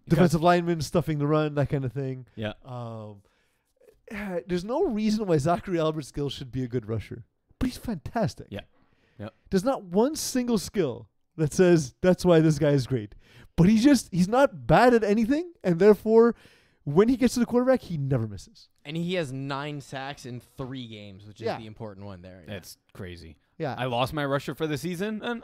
S2: defensive linemen stuffing the run, that kind of thing.
S3: Yeah.
S2: There's no reason why Zachary Albert's skill should be a good rusher, but he's fantastic.
S3: Yeah. Yep.
S2: There's not one single skill that says that's why this guy is great, but he's not bad at anything, and therefore, when he gets to the quarterback, he never misses.
S1: And he has 9 sacks in 3 games, which is
S2: Yeah.
S1: the important one there.
S3: That's crazy.
S2: Yeah.
S3: I lost my rusher for the season, and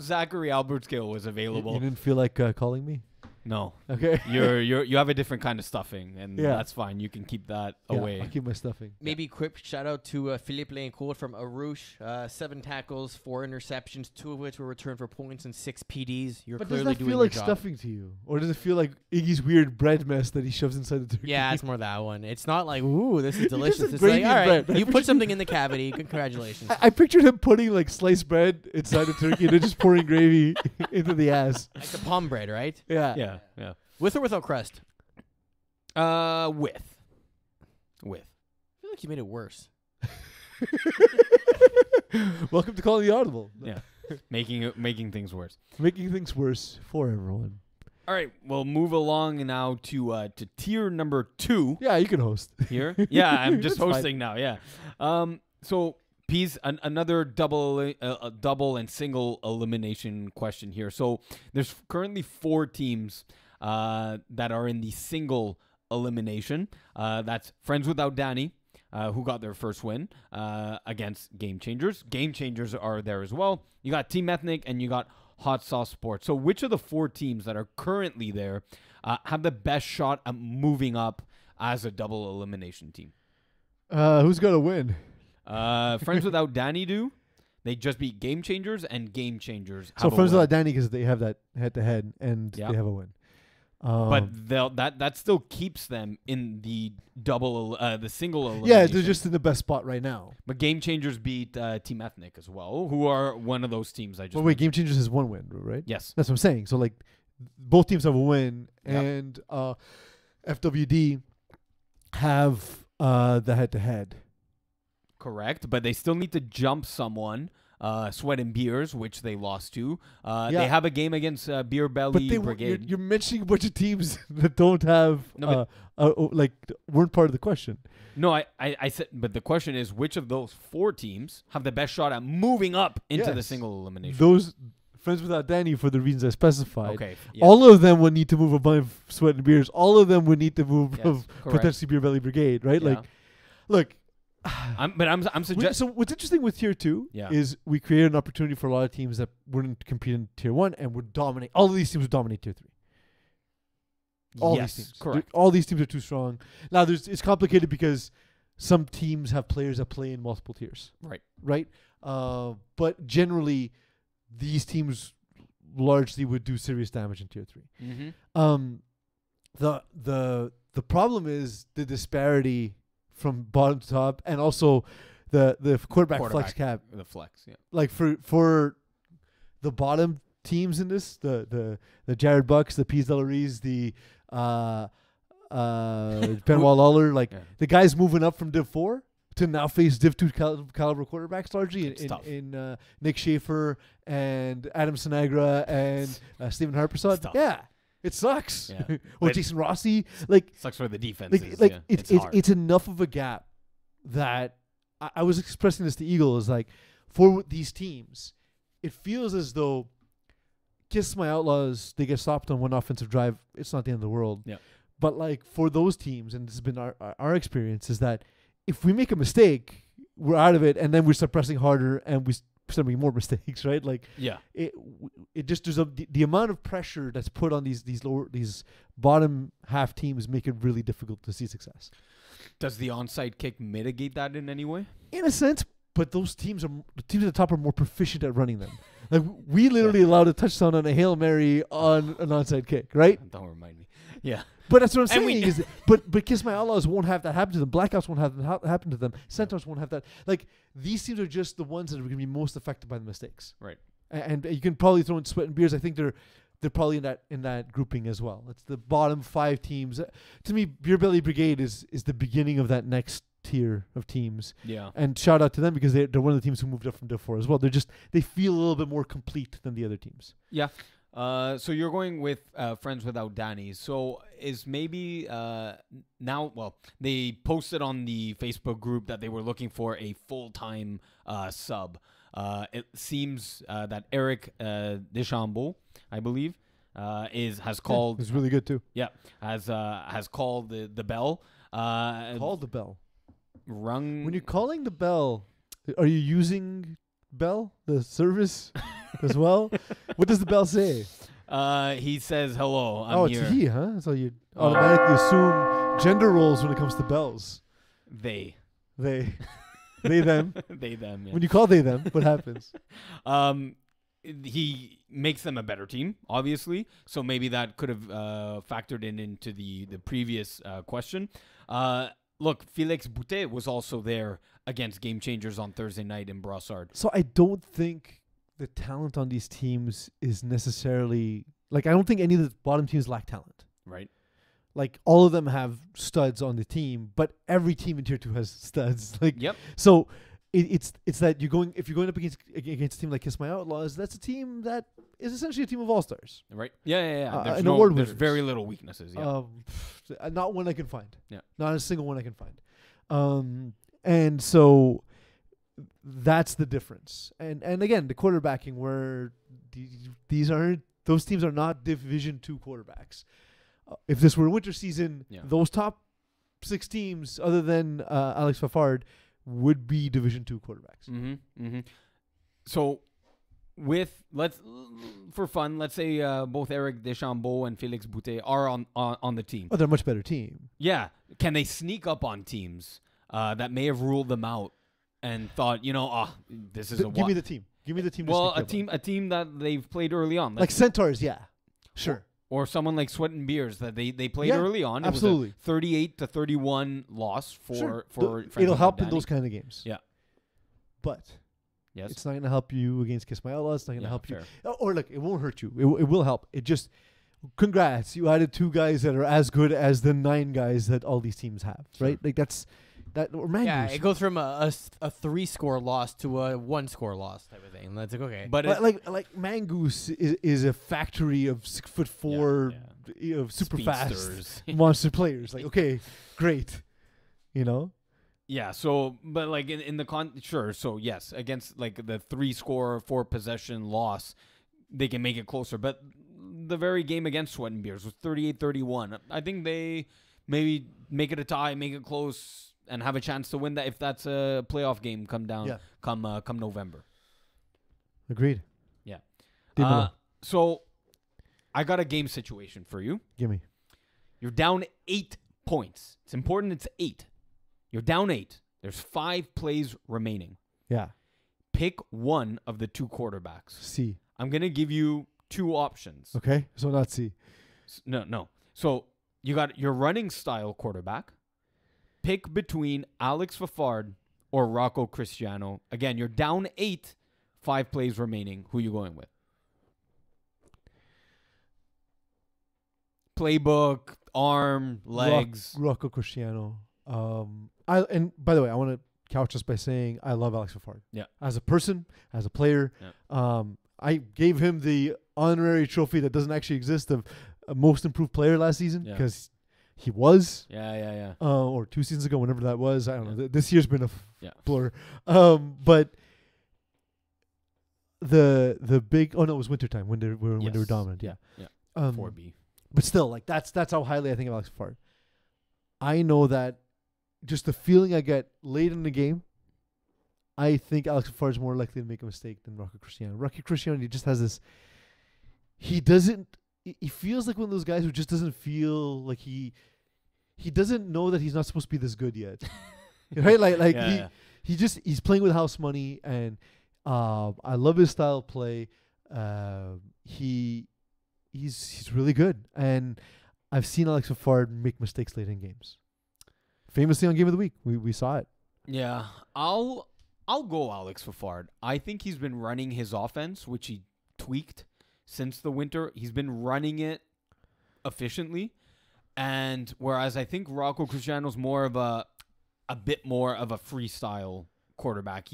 S3: Zachary Albert's Gill was available.
S2: You didn't feel like calling me?
S3: No.
S2: Okay.
S3: You have a different kind of stuffing, and
S2: Yeah.
S3: that's fine. You can keep that
S2: Yeah,
S3: away.
S2: I'll keep my stuffing.
S1: Maybe quick shout out to Philippe Lincourt from Arouche. 7 tackles, 4 interceptions, 2 of which were returned for points and 6 PDs. You're
S2: But does
S1: clearly
S2: that
S1: doing
S2: feel
S1: your
S2: like
S1: job.
S2: stuffing to you? Or does it feel like Iggy's weird bread mess that he shoves inside the turkey?
S1: Yeah, it's more that one. It's not like, ooh, this is delicious.
S2: said
S1: It's
S2: gravy
S1: like, all
S2: and
S1: right,
S2: bread.
S1: you put something in the cavity. Congratulations.
S2: I pictured him putting like sliced bread inside the turkey and then just pouring gravy into the ass.
S1: Like the palm bread, right?
S2: Yeah.
S3: Yeah.
S1: With or without crust?
S3: With.
S1: I feel like you made it worse.
S2: Welcome to Calling the Audible.
S3: Yeah. making things worse.
S2: Making things worse for everyone.
S3: All right, we'll move along now to tier number 2
S2: Yeah, you can host.
S3: here. Yeah, I'm just
S2: That's fine.
S3: hosting now. Yeah. So Peas, another double and single elimination question here. So there's currently 4 teams that are in the single elimination. That's Friends Without Danny, who got their first win against Game Changers. Game Changers are there as well. You got Team Ethnic and you got Hot Sauce Sports. So which of the 4 teams that are currently there have the best shot at moving up as a double elimination team?
S2: Who's going to win?
S3: Friends Without Danny do. They just beat Game Changers, and Game Changers have
S2: So
S3: a
S2: Friends
S3: win.
S2: Without Danny because they have that head-to-head and
S3: Yeah.
S2: they have a win.
S3: But that still keeps them in the the single elimination.
S2: yeah, they're just in the best spot right now.
S3: But Game Changers beat Team Ethnic as well, who are one of those teams I just
S2: But wait, Game Changers has 1 win, right?
S3: Yes.
S2: That's what I'm saying. So like, both teams have a win,
S3: Yep.
S2: and FWD have the head-to-head.
S3: Correct, but they still need to jump someone Sweat and Beers, which they lost to.
S2: Yeah.
S3: They have a game against Beer Belly
S2: But
S3: Brigade.
S2: you're mentioning a bunch of teams that don't have,
S3: No,
S2: weren't part of the question.
S3: No, I said, but the question is, which of those 4 teams have the best shot at moving up into the
S2: Yes.
S3: single elimination?
S2: Those Friends Without Danny, for the reasons I specified.
S3: Okay. Yeah.
S2: All of them would need to move above Sweat and Beers. All of them would need to move
S3: Yes,
S2: above
S3: correct.
S2: potentially Beer Belly Brigade, right?
S3: Yeah.
S2: Like, look.
S3: I'm suggesting.
S2: So what's interesting with Tier 2
S3: Yeah.
S2: is we created an opportunity for a lot of teams that wouldn't compete in Tier 1 and would dominate. All of these teams would dominate Tier 3. All
S3: yes,
S2: these teams.
S3: correct.
S2: All these teams are too strong. Now, it's complicated because some teams have players that play in multiple tiers.
S3: Right.
S2: Right? But generally, these teams largely would do serious damage in Tier 3.
S3: Mm-hmm.
S2: The problem is the disparity from bottom to top, and also the quarterback flex cap.
S3: The flex, yeah.
S2: Like for the bottom teams in this, the Jared Bucks, the Pease Delaries, the Benoit Lawler, like
S3: Yeah.
S2: the guys moving up from Div 4 to now face Div 2 caliber quarterbacks largely
S3: It's tough.
S2: in Nick Schaefer and Adam Sinagra and Stephen Harpersod.
S3: It's tough.
S2: Yeah. It sucks.
S3: Yeah.
S2: Or
S3: But-
S2: Jason Rossi. Like,
S3: Sucks for the defense.
S2: like
S3: It's hard.
S2: it's enough of a gap that I was expressing this to Eagle is like, for these teams, it feels as though Kiss My Outlaws, they get stopped on one offensive drive. It's not the end of the world.
S3: Yeah.
S2: But like for those teams, and this has been our experience, is that if we make a mistake, we're out of it, and then we start pressing harder, and we start making more mistakes, right? Like
S3: yeah.
S2: it just there's the amount of pressure that's put on these bottom half teams make it really difficult to see success.
S3: Does the onside kick mitigate that in any way?
S2: In a sense, but the teams at the top are more proficient at running them. Like we literally allowed a touchdown on a Hail Mary on an onside kick, right?
S3: Don't remind me. Yeah.
S2: But that's what I'm
S3: And we-
S2: saying is, but Kiss My Outlaws won't have that happen to them. Blackouts won't have that happen to them. Centaurs won't have that. Like these teams are just the ones that are going to be most affected by the mistakes.
S3: Right.
S2: And you can probably throw in Sweat and Beers. I think they're probably in that grouping as well. It's the bottom 5 teams. To me, Beer Belly Brigade is the beginning of that next tier of teams.
S3: Yeah.
S2: And shout out to them because they're one of the teams who moved up from Div 4 as well. They feel a little bit more complete than the other teams.
S3: Yeah. So you're going with Friends Without Danny. So is maybe now, well, they posted on the Facebook group that they were looking for a full-time sub. It seems that Eric Deschambault, I believe, has called.
S2: It's really good too.
S3: Yeah, has called the bell.
S2: Call the bell.
S3: Rung.
S2: When you're calling the bell, are you using bell, the service, as well? What does the bell say?
S3: He says hello. I'm here.
S2: It's he, huh? So you automatically assume gender roles when it comes to bells.
S3: They.
S2: They, them.
S3: They them. Yeah.
S2: When you call they them, what happens?
S3: He makes them a better team, obviously. So maybe that could have factored into the previous question. Look, Felix Boutet was also there against Game Changers on Thursday night in Brossard.
S2: So I don't think the talent on these teams is necessarily I don't think any of the bottom teams lack talent.
S3: Right.
S2: Like all of them have studs on the team, but every team in Tier 2 has studs.
S3: Yep.
S2: So it's that if you're going up against a team like Kiss My Outlaws, that's a team that is essentially a team of all-stars.
S3: Right. Yeah.
S2: And award
S3: There's
S2: winners.
S3: very little weaknesses. Yeah.
S2: Not one I can find.
S3: Yeah.
S2: Not a single one I can find. And so that's the difference. And again, the quarterbacking where those teams are not Division 2 quarterbacks. If this were winter season, those top 6 teams, other than Alex Fafard, would be Division 2 quarterbacks.
S3: Mm-hmm. Mm-hmm. So, for fun, let's say both Eric Deschambault and Felix Boutet are on the team.
S2: Oh, they're a much better team.
S3: Yeah. Can they sneak up on teams that may have ruled them out and thought, this is
S2: Give me the team. Give me the team.
S3: Well,
S2: to sneak up on.
S3: a team that they've played early on,
S2: like Centaurs, yeah, sure.
S3: Or someone like Sweat and Beers that they played early on.
S2: Absolutely.
S3: It was a 38-31 loss for Friends
S2: it'll
S3: Without
S2: help in
S3: Danny.
S2: those kind of games.
S3: Yeah.
S2: But
S3: yes,
S2: it's not going to help you against Kiss My Outlaws. It's not going to help
S3: fair.
S2: you. Or look, it won't hurt you. It will help. It just, congrats. You added 2 guys that are as good as the 9 guys that all these teams have, right? Like That or Mangoose.
S1: Yeah, it goes from a 3-score loss to a 1-score loss type of thing. That's like, okay.
S3: But
S2: like Mangoose is a factory of 6'4", super fast
S3: speedsters.
S2: monster players. Like, okay, great, you know.
S3: Yeah, so but like in the sure, so yes, against like the 3-score 4-possession loss, they can make it closer. But the very game against Sweat and Beers was 38-31. I think they maybe make it a tie, make it close, and have a chance to win that if that's a playoff game come November.
S2: Agreed.
S3: Yeah.
S2: Dímelo.
S3: So I got a game situation for you.
S2: Gimme.
S3: You're down 8 points. It's important it's 8. You're down 8. There's 5 plays remaining.
S2: Yeah.
S3: Pick one of the 2 quarterbacks.
S2: C.
S3: I'm going to give you 2 options.
S2: Okay. So not C.
S3: No. So you got your running style quarterback. Pick between Alex Fafard or Rocco Cristiano. Again, you're down 8, 5 plays remaining. Who you going with? Playbook, arm, legs.
S2: Rocco Cristiano. And by the way, I want to couch this by saying I love Alex Fafard.
S3: Yeah.
S2: As a person, as a player.
S3: Yeah.
S2: I gave him the honorary trophy that doesn't actually exist of most improved player last season because he was.
S3: Yeah.
S2: Or 2 seasons ago, whenever that was. I don't know. This year's been a blur. But the big it was wintertime when they were dominant. Yeah.
S3: 4B.
S2: But still, like that's how highly I think of Alex Fafard. I know that just the feeling I get late in the game, I think Alex Fafard is more likely to make a mistake than Rocco Cristiano. Rocco Cristiano, he just has this. He feels like one of those guys who just doesn't feel like he doesn't know that he's not supposed to be this good yet, right? He's playing with house money, and I love his style of play. He's really good, and I've seen Alex Fafard make mistakes late in games. Famously on Game of the Week, we saw it.
S3: Yeah, I'll go Alex Fafard. I think he's been running his offense, which he tweaked since the winter. He's been running it efficiently, and whereas I think Rocco Cristiano's more of a bit more of a freestyle quarterback.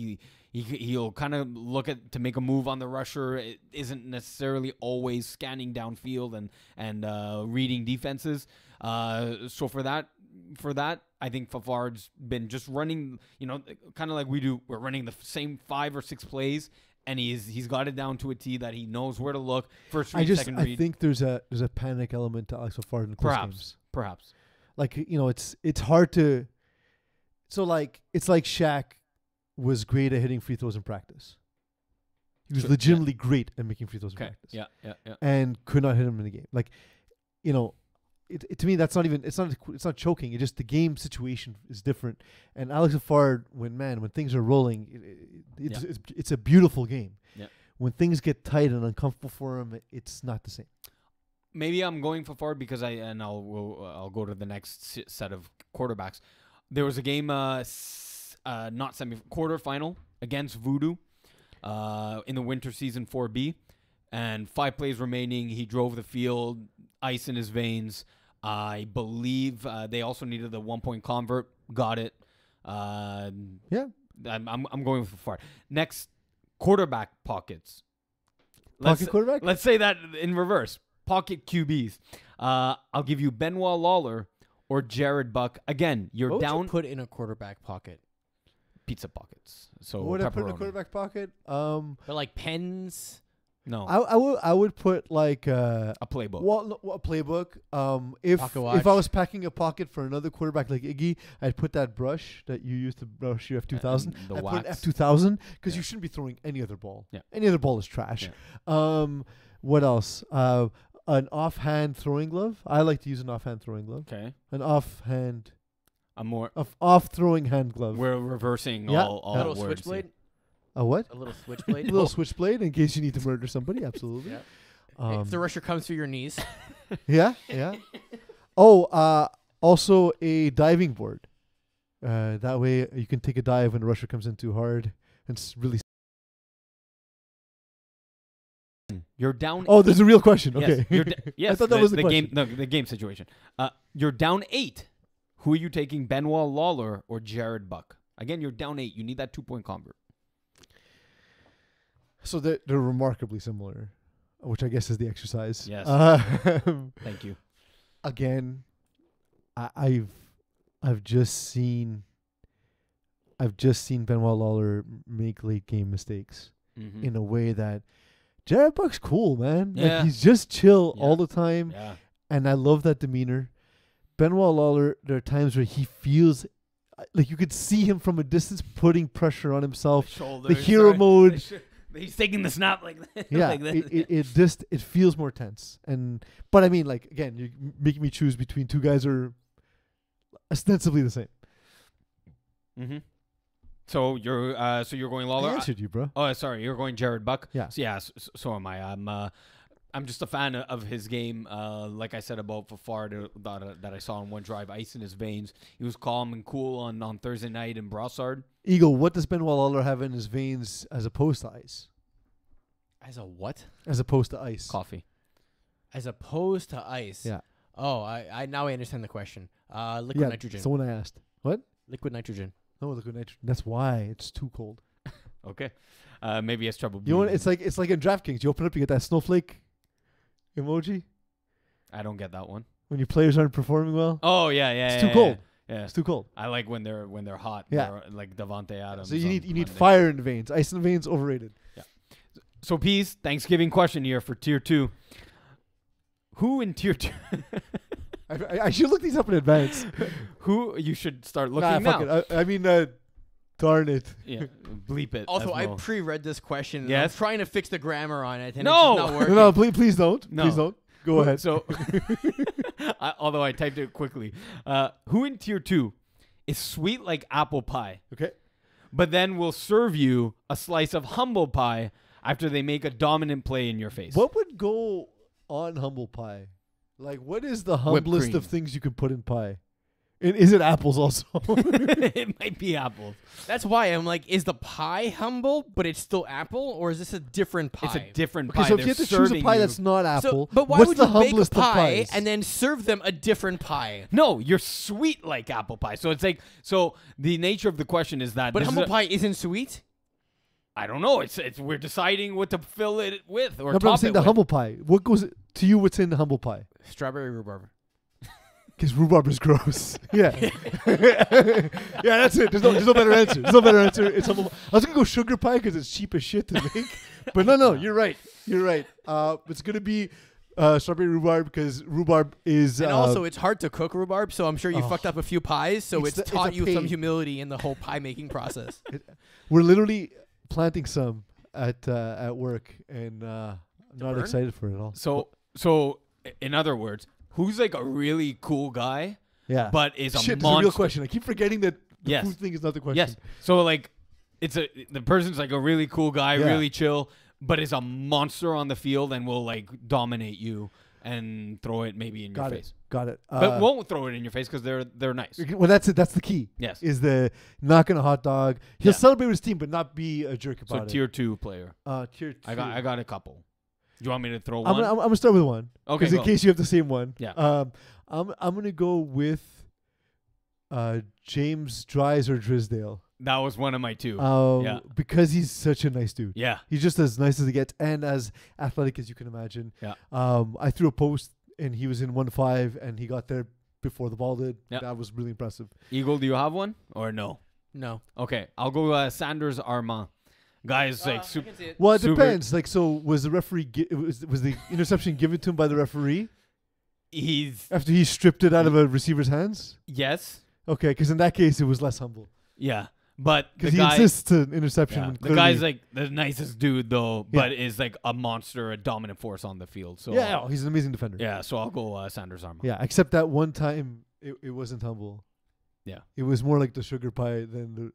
S3: He'll kind of look to make a move on the rusher. It isn't necessarily always scanning downfield and reading defenses. So for that, I think Fafard's been just running, kind of like we do. We're running the same 5 or 6 plays, and he's got it down to a T that he knows where to look. First read, second read.
S2: I think there's a panic element to Alex Fafard in close games.
S3: Perhaps.
S2: Like, it's hard to. So like it's like Shaq was great at hitting free throws in practice. He was legitimately great at making free throws in practice.
S3: Yeah.
S2: And could not hit him in the game. Like, it to me that's not even it's not choking. It just the game situation is different. And Alex Fafard, when things are rolling, it's a beautiful game.
S3: Yeah.
S2: When things get tight and uncomfortable for him, it's not the same.
S3: Maybe I'm going Fafard because I'll go to the next set of quarterbacks. There was a game, not quarterfinal against Voodoo in the winter season 4B, and 5 plays remaining. He drove the field, ice in his veins. I believe they also needed the 1-point convert. Got it. I'm going with Fafard. Next, quarterback pockets.
S2: Quarterback?
S3: Let's say that in reverse. Pocket QBs. I'll give you Benoit Lawler or Jared Buck. Again, you're
S1: what
S3: down.
S1: Would you put in a quarterback pocket?
S3: Pizza pockets. So
S2: what would I put in a
S3: pepperoni.
S2: Quarterback pocket?
S1: But like pens.
S3: No,
S2: I would put like
S3: a playbook.
S2: A playbook. If I was packing a pocket for another quarterback like Iggy, I'd put that brush that you use to brush your F2000.
S3: The
S2: I'd
S3: wax.
S2: put F2000 because you shouldn't be throwing any other ball.
S3: Yeah.
S2: Any other ball is trash.
S3: Yeah.
S2: What else? An offhand throwing glove. I like to use an offhand throwing glove.
S3: Okay.
S2: An offhand.
S3: More.
S2: Off throwing hand glove.
S3: We're reversing
S2: Yeah.
S3: all
S1: A little
S3: words
S1: switchblade.
S2: A what?
S1: A little switchblade.
S2: A little switchblade in case you need to murder somebody. Absolutely.
S1: Yeah. If the rusher comes through your knees.
S2: Yeah. Oh, also a diving board. That way you can take a dive when the rusher comes in too hard and really.
S3: You're down.
S2: Oh, there's a real question.
S3: Yes,
S2: Okay.
S3: Yes,
S2: I thought that was the
S3: game.
S2: question.
S3: No, the game situation. You're down 8. Who are you taking, Benoit Lawler or Jared Buck? Again, you're down 8. You need that 2-point convert.
S2: So they're remarkably similar, which I guess is the exercise.
S3: Yes. Thank you.
S2: Again, I've just seen Benoit Lawler make late game mistakes
S3: Mm-hmm.
S2: in a way that Jared Buck's cool, man.
S3: Yeah.
S2: Like, he's just chill
S3: Yeah.
S2: all the time,
S3: Yeah.
S2: and I love that demeanor. Benoit Lawler, there are times where he feels like you could see him from a distance putting pressure on himself. The hero mode.
S3: He's taking the snap like that.
S2: Yeah,
S3: like that.
S2: it feels more tense. But I mean, like, again, you're making me choose between two guys who are ostensibly the same.
S3: Mm-hmm. So you're going Lawler.
S2: I answered you, bro.
S3: Oh, sorry, you're going Jared Buck.
S2: Yeah.
S3: So am I. I'm just a fan of his game. Like I said about Fafard that I saw in one drive, ice in his veins. He was calm and cool on Thursday night in Brossard.
S2: Eagle, what does Benoit Lawler have in his veins as opposed to ice?
S1: As a what?
S2: As opposed to ice.
S3: Coffee.
S1: As opposed to ice.
S2: Yeah.
S1: Oh, I now I understand the question. Liquid
S2: Yeah,
S1: nitrogen.
S2: it's the one I asked. What?
S1: Liquid nitrogen.
S2: No, liquid nitrogen. That's why it's too cold.
S3: Okay. Maybe he has trouble.
S2: You know what?
S3: breathing.
S2: It's like in DraftKings. You open up, you get that snowflake emoji
S3: I don't get that one.
S2: when your players aren't performing well.
S3: Oh yeah.
S2: It's too cold.
S3: Yeah.
S2: It's too cold.
S3: I like when they're hot.
S2: Yeah.
S3: They're like Devontae Adams.
S2: So you
S3: on
S2: need
S3: Monday.
S2: fire in the veins. Ice in the veins overrated.
S3: So Peace, Thanksgiving question here for tier 2. Who in tier 2?
S2: I should look these up in advance.
S3: Who you should start looking
S2: Nah,
S3: now?
S2: fuck it. I mean, darn it.
S3: Yeah, bleep it.
S1: Also, I
S3: Esmo.
S1: pre-read this question. And
S3: Yes?
S1: I'm trying to fix the grammar on it, and
S3: No!
S1: it's just not
S2: No,
S1: working.
S2: no, please don't.
S3: No.
S2: Please don't. Go ahead.
S3: So, although I typed it quickly, who in tier 2 is sweet like apple pie,
S2: Okay.
S3: but then will serve you a slice of humble pie after they make a dominant play in your face?
S2: What would go on humble pie? Like, what is the humblest
S3: cream.
S2: of things you can put in pie? And is it apples also?
S3: It might be apples.
S1: That's why I'm like, is the pie humble, but it's still apple, or is this a different pie?
S3: It's a different
S2: Okay,
S3: pie.
S2: so if you
S3: They're
S2: have to choose a
S3: serving
S2: pie
S3: you-
S2: that's not apple,
S1: But why
S2: what's
S1: would
S2: the
S1: you bake a
S2: humblest of
S1: pie
S2: pies?
S1: and then serve them a different pie?
S3: No, you're sweet like apple pie. So it's like, so the nature of the question is that.
S1: But
S3: this is
S1: humble
S3: a-
S1: pie isn't sweet.
S3: I don't know. It's we're deciding what to fill it with or
S2: no, but I'm
S3: top
S2: saying
S3: it
S2: the
S3: with.
S2: humble pie. What goes to you? What's in the humble pie?
S1: Strawberry rhubarb.
S2: Because rhubarb is gross. Yeah. Yeah, that's it. There's no better answer. There's no better answer. It's humble. I was gonna go sugar pie because it's cheap as shit to make. But no, you're right. You're right. It's gonna be strawberry rhubarb because rhubarb is.
S1: And also, it's hard to cook rhubarb, so I'm sure you
S2: Oh.
S1: fucked up a few pies, so
S2: It's
S1: it's
S2: a
S1: taught you some
S2: pain.
S1: humility in the whole pie making process.
S2: we're literally planting some at work, and not
S1: burn?
S2: excited for it at all.
S3: So in other words, who's like a really cool guy,
S2: Yeah.
S3: but is a
S2: Shit, this is a
S3: monster?
S2: real question. I keep forgetting that the
S3: Yes.
S2: food thing is not the question.
S3: Yes. So like, the person's like a really cool guy,
S2: Yeah.
S3: really chill, but is a monster on the field and will like dominate you and throw it maybe in your
S2: Got
S3: face.
S2: it.
S3: But won't throw it in your face because they're nice.
S2: Well, that's it. That's the key.
S3: Yes.
S2: Is the knocking a hot dog. He'll
S3: Yeah.
S2: celebrate with his team, but not be a jerk
S3: So
S2: about
S3: tier 2 player.
S2: it. Tier two.
S3: I got a couple. Do you want me to throw
S2: I'm
S3: one?
S2: gonna start with one.
S3: Okay,
S2: Because in
S3: go.
S2: case you have the same one.
S3: Yeah.
S2: I'm gonna go with James Dries or Drisdale.
S3: That was one of my 2. Yeah.
S2: Because he's such a nice dude.
S3: Yeah.
S2: He's just as nice as he gets and as athletic as you can imagine.
S3: Yeah.
S2: I threw a post and he was in 1-5 and he got there before the ball did.
S3: Yeah.
S2: That was really impressive.
S3: Eagle, do you have one or no?
S1: No.
S3: Okay, I'll go Sanders Armand. Guys, like
S1: I
S3: super.
S1: can see it.
S2: Well, it
S3: Super-
S2: depends. Like, so was the referee was the interception given to him by the referee
S3: He's
S2: after he stripped it out of a receiver's hands?
S3: yes,
S2: Okay, because in that case it was less humble
S3: yeah, but the
S2: because he
S3: guy,
S2: insists to interception.
S3: yeah,
S2: when
S3: the
S2: clearly-
S3: guy's like the nicest dude though,
S2: Yeah.
S3: but is like a monster, a dominant force on the field. So
S2: yeah, he's an amazing defender.
S3: yeah. So I'll go Sanders Armand.
S2: Yeah, except that one time it wasn't humble.
S3: Yeah.
S2: It was more like the sugar pie than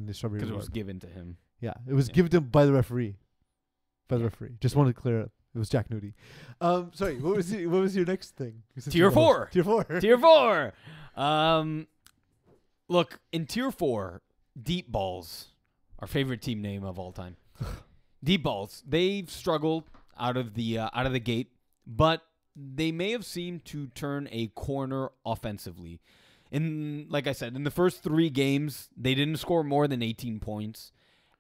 S2: the strawberry.
S3: Because it was
S2: rhubarb.
S3: given to him.
S2: Yeah, it was
S3: Yeah.
S2: given to him by the referee. By the
S3: Yeah.
S2: referee. Just wanted to clear it. It was Jack Nudie. Sorry, what was your next thing? Since
S3: Tier
S2: you're the host.
S3: 4.
S2: Tier 4.
S3: Tier 4. Look in Tier 4, Deep Balls, our favorite team name of all time. Deep Balls. They've struggled out of the gate, but they may have seemed to turn a corner offensively. like I said, in the first 3 games, they didn't score more than 18 points.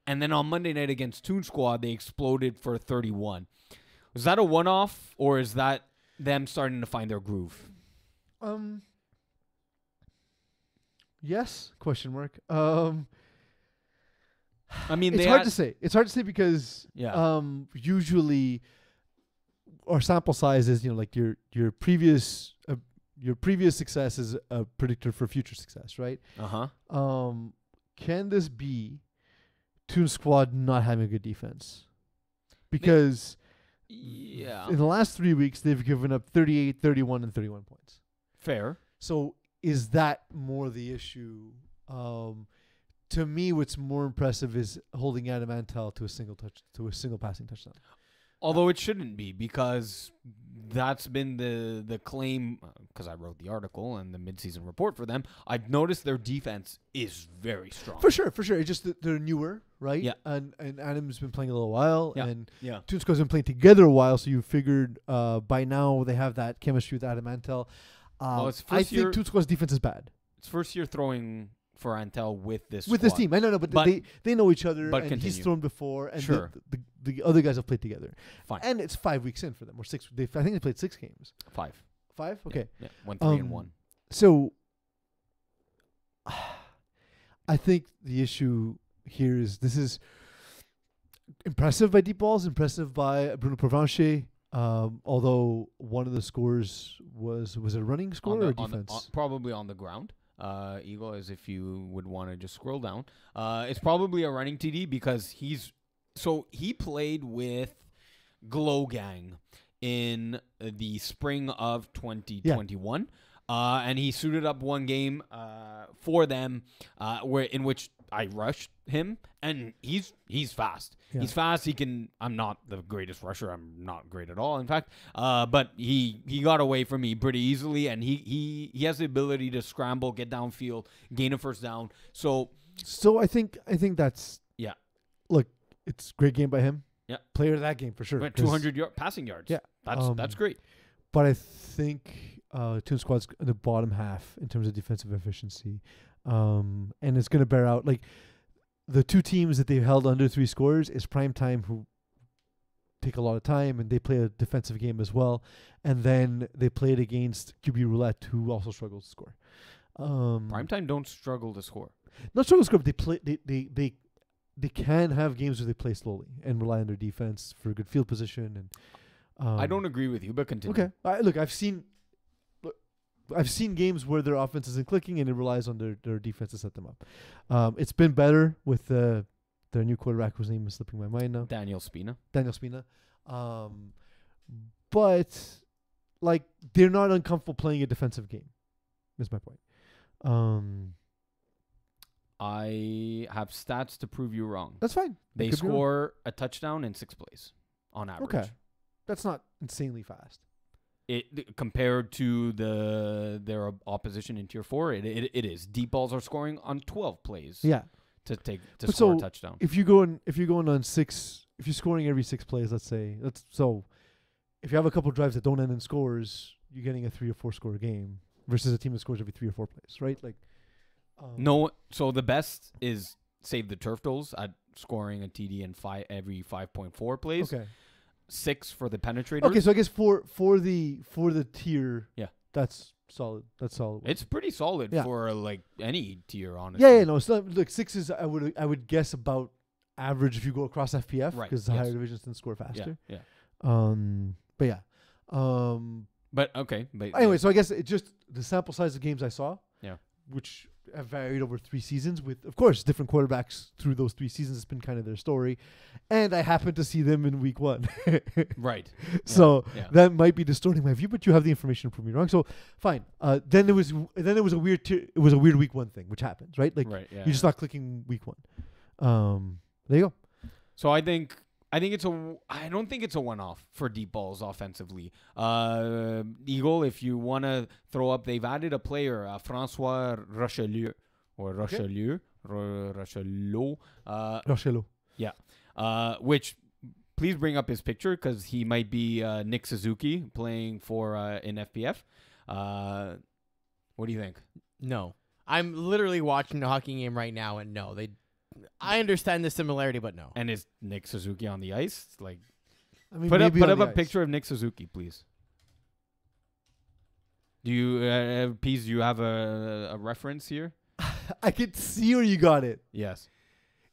S3: And then on Monday night against Toon Squad, they exploded for 31. Was that a one-off, or is that them starting to find their groove?
S2: Yes? Question mark.
S3: I mean,
S2: It's hard to say. It's hard to say because usually our sample size is, like your previous success is a predictor for future success, right? Can this be Toon Squad not having a good defense? Because in the last 3 weeks they've given up 38, 31, and 31 points.
S3: Fair.
S2: So is that more the issue? To me, what's more impressive is holding Adam Antal to a single passing touchdown.
S3: Although it shouldn't be, because that's been the claim, because I wrote the article and the midseason report for them. I've noticed their defense is very strong.
S2: For sure. It's just that they're newer, right?
S3: Yeah.
S2: And Adam's been playing a little while,
S3: Yeah.
S2: and
S3: Yeah.
S2: Toon Squad's been playing together a while, so you figured by now they have that chemistry with Adam Antal. I think Toon Squad's defense is bad.
S3: It's first year throwing for Antel with this
S2: team. I know, but they know each other, and
S3: continue.
S2: he's thrown before, and
S3: Sure.
S2: the other guys have played together.
S3: Fine.
S2: And it's 5 weeks in for them, or 6. I think they played 6 games.
S3: 5.
S2: 5? Okay.
S3: Yeah. 1, 3, and 1.
S2: So I think the issue here is this is impressive by deep balls, impressive by Bruno Provencher. Although one of the scores was a running score or defense?
S3: Probably on the ground. Eagle, as if you would want to just scroll down. It's probably a running TD because he played with Glow Gang in the spring of 2021. And he suited up one game for them in which I rushed him, and he's fast.
S2: Yeah.
S3: He's fast. I'm not the greatest rusher. I'm not great at all, in fact. But he got away from me pretty easily, and he has the ability to scramble, get downfield, gain a first down. So
S2: I think that's Look, it's a great game by him.
S3: Yeah,
S2: player of that game for sure.
S3: But 200 passing yards.
S2: Yeah,
S3: that's great.
S2: But I think Toon Squad's in the bottom half in terms of defensive efficiency, and it's going to bear out. Like the two teams that they've held under 3 scores is Prime Time, who take a lot of time and they play a defensive game as well, and then they played against QB Roulette, who also struggles to score.
S3: Prime Time don't struggle to score.
S2: Not struggle to score, but they play. They can have games where they play slowly and rely on their defense for good field position and.
S3: I don't agree with you, but continue.
S2: Okay. Look, I've seen games where their offense isn't clicking and it relies on their defense to set them up. It's been better with their new quarterback, whose name is slipping my mind now.
S3: Daniel Spina.
S2: But like they're not uncomfortable playing a defensive game. Is my point.
S3: I have stats to prove you wrong.
S2: That's fine.
S3: They score a touchdown in 6 plays on average.
S2: Okay. That's not insanely fast.
S3: It compared to their opposition in Tier 4, it is. Deep balls are scoring on 12 plays.
S2: Yeah.
S3: To score a touchdown.
S2: If you're going on 6, if you're scoring every 6 plays, let's say, if you have a couple drives that don't end in scores, you're getting a 3 or 4 score game versus a team that scores every 3 or 4 plays, right? Like
S3: no, so the best is Save the Turf Doles at scoring a TD in every 5.4 plays.
S2: Okay.
S3: 6 for the penetrators.
S2: Okay, so I guess for the tier, that's solid. That's solid.
S3: It's pretty solid for like any tier, honestly.
S2: Yeah. No, so look, 6 is I would guess about average if you go across FPF,
S3: right?
S2: Because the higher divisions tend to score faster.
S3: Yeah.
S2: But yeah.
S3: But okay. But
S2: anyway, so I guess it just the sample size of games I saw.
S3: Yeah.
S2: Which have varied over 3 seasons with, of course, different quarterbacks through those 3 seasons. It's been kind of their story. And I happened to see them in week 1.
S3: Right.
S2: So that might be distorting my view, but you have the information to prove me wrong. So fine. Then it was a weird week 1 thing, which happens, right? Like you're just not clicking week 1. There you go.
S3: So I don't think it's a one-off for deep balls offensively. Eagle, if you want to throw up, they've added a player, Francois Rochelieu, or Rochelieu,
S2: Rochelieu.
S3: Yeah. Which, please bring up his picture because he might be Nick Suzuki playing for in FPF. What do you think?
S1: No. I'm literally watching a hockey game right now, and no, I understand the similarity, but no.
S3: And is Nick Suzuki on the ice? Like,
S2: I mean,
S3: put up
S2: maybe on
S3: a
S2: the ice.
S3: picture of Nick Suzuki, please. Do you, Pease, do you have a reference here?
S2: I could see where you got it.
S3: Yes.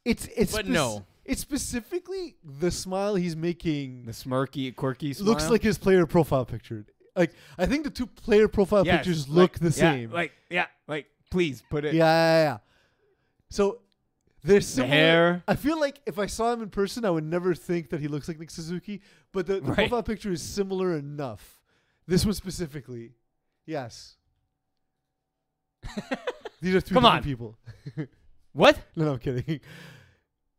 S2: It's
S1: But no.
S2: It's specifically the smile he's making.
S3: The smirky, quirky smile.
S2: Looks like his player profile picture. Like, I think the two player profile
S3: Yes,
S2: pictures
S3: like-
S2: look the
S3: yeah,
S2: same.
S3: like, please put it.
S2: Yeah. So there's
S3: The
S2: similar.
S3: hair.
S2: I feel like if I saw him in person, I would never think that he looks like Nick Suzuki. But the
S3: Right.
S2: profile picture is similar enough. This one specifically, yes. These are three
S3: Come
S2: different
S3: on.
S2: people.
S3: What?
S2: No, I'm kidding.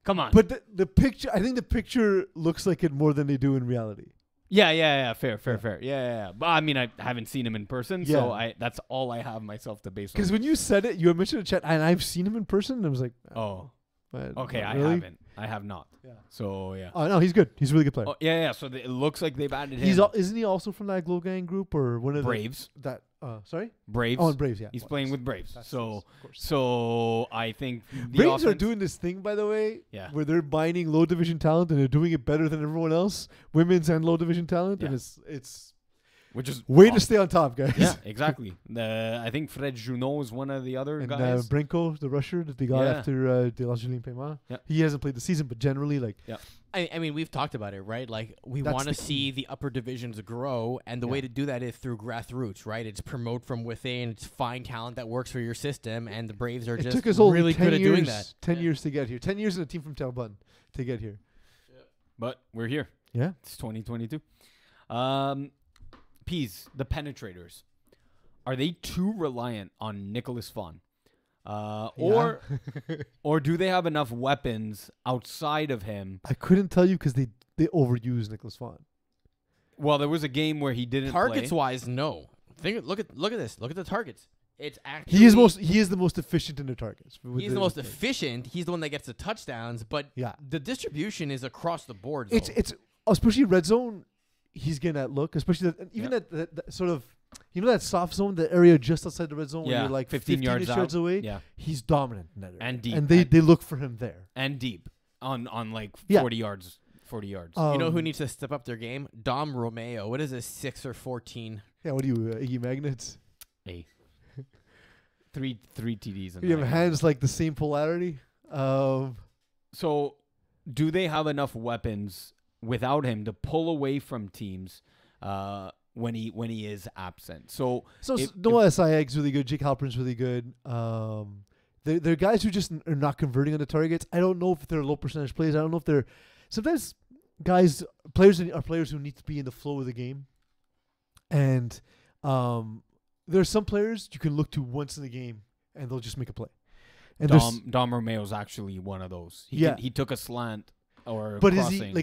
S3: Come on.
S2: But the picture, I think the picture looks like it more than they do in reality.
S3: Yeah. Fair. Yeah. But I mean, I haven't seen him in person, so
S2: Yeah.
S3: that's all I have myself to base on.
S2: Because when you said it, you had mentioned in chat, and I've seen him in person, and I was like,
S3: Oh,
S2: but
S3: okay.
S2: not
S3: I
S2: really?
S3: haven't. I have not.
S2: Yeah.
S3: So yeah.
S2: Oh no, he's good. He's a really good player.
S3: Oh, yeah. So it looks like they've added him.
S2: Isn't he also from that Glow Gang group or one of
S3: Braves.
S2: the sorry?
S3: Braves.
S2: Oh, and Braves, yeah.
S3: He's
S2: Well,
S3: playing
S2: yes.
S3: with Braves.
S2: That's
S3: So
S2: of course.
S3: so I think the
S2: Braves are
S3: offense-
S2: doing this thing, by the way,
S3: Yeah.
S2: where they're binding low division talent and they're doing it better than everyone else, women's and low division talent, and
S3: Yeah.
S2: it's
S3: which is
S2: way
S3: awesome.
S2: to stay on top, guys.
S3: Yeah, exactly. I think Fred Junot is one of the other
S2: And
S3: guys.
S2: Brinko, the rusher that they got
S3: Yeah.
S2: after De La Julien Paiement,
S3: Yeah.
S2: he hasn't played the season, but generally, like,
S1: I mean, we've talked about it, right? Like, we
S2: That's
S1: want to
S2: the
S1: see the upper divisions grow, and the way
S2: Yeah.
S1: to do that is through grassroots, right? It's promote from within, it's find talent that works for your system, and the Braves are
S2: it
S1: just
S2: took us only
S1: really
S2: 10
S1: good at
S2: years,
S1: doing that.
S2: 10 years to get here. 10 years in a team from Talbot to get here.
S3: But we're here.
S2: Yeah.
S3: It's 2022. Peas, the penetrators. Are they too reliant on Nicholas Vaughn? Or do they have enough weapons outside of him?
S2: I couldn't tell you because they overuse Nicholas Vaughn.
S3: Well, there was a game where he didn't
S1: Targets
S3: play.
S1: wise, no. Look at this. Look at the targets. It's actually
S2: He is the most efficient in the targets.
S1: He's the most efficient. He's the one that gets the touchdowns, but
S2: Yeah.
S1: the distribution is across the board.
S2: It's
S1: though.
S2: especially red zone. He's getting that look, especially even that sort of, that soft zone, the area just outside the red zone where
S3: Yeah,
S2: you're like
S3: 15 yards out.
S2: away.
S3: Yeah.
S2: He's dominant in that area.
S3: And deep.
S2: And they look for him there.
S3: And deep on like
S2: Yeah.
S3: 40 yards. 40 yards.
S1: You know who
S2: Um,
S1: needs to step up their game? Dom Romeo. What is this, 6 or 14?
S2: Yeah, what are you, Iggy Magnets?
S3: Hey. Three TDs. In
S2: You
S3: that
S2: have
S3: game.
S2: hands like the same polarity.
S3: So, do they have enough weapons without him to pull away from teams when he is absent? So
S2: Noah Sayeg's really good. Jake Halpern's really good. They're guys who just are not converting on the targets. I don't know if they're low percentage plays. I don't know if they're sometimes players who need to be in the flow of the game. And there are some players you can look to once in the game and they'll just make a play. And
S3: Dom Romeo's actually one of those. He took a slant or
S2: but
S3: crossing.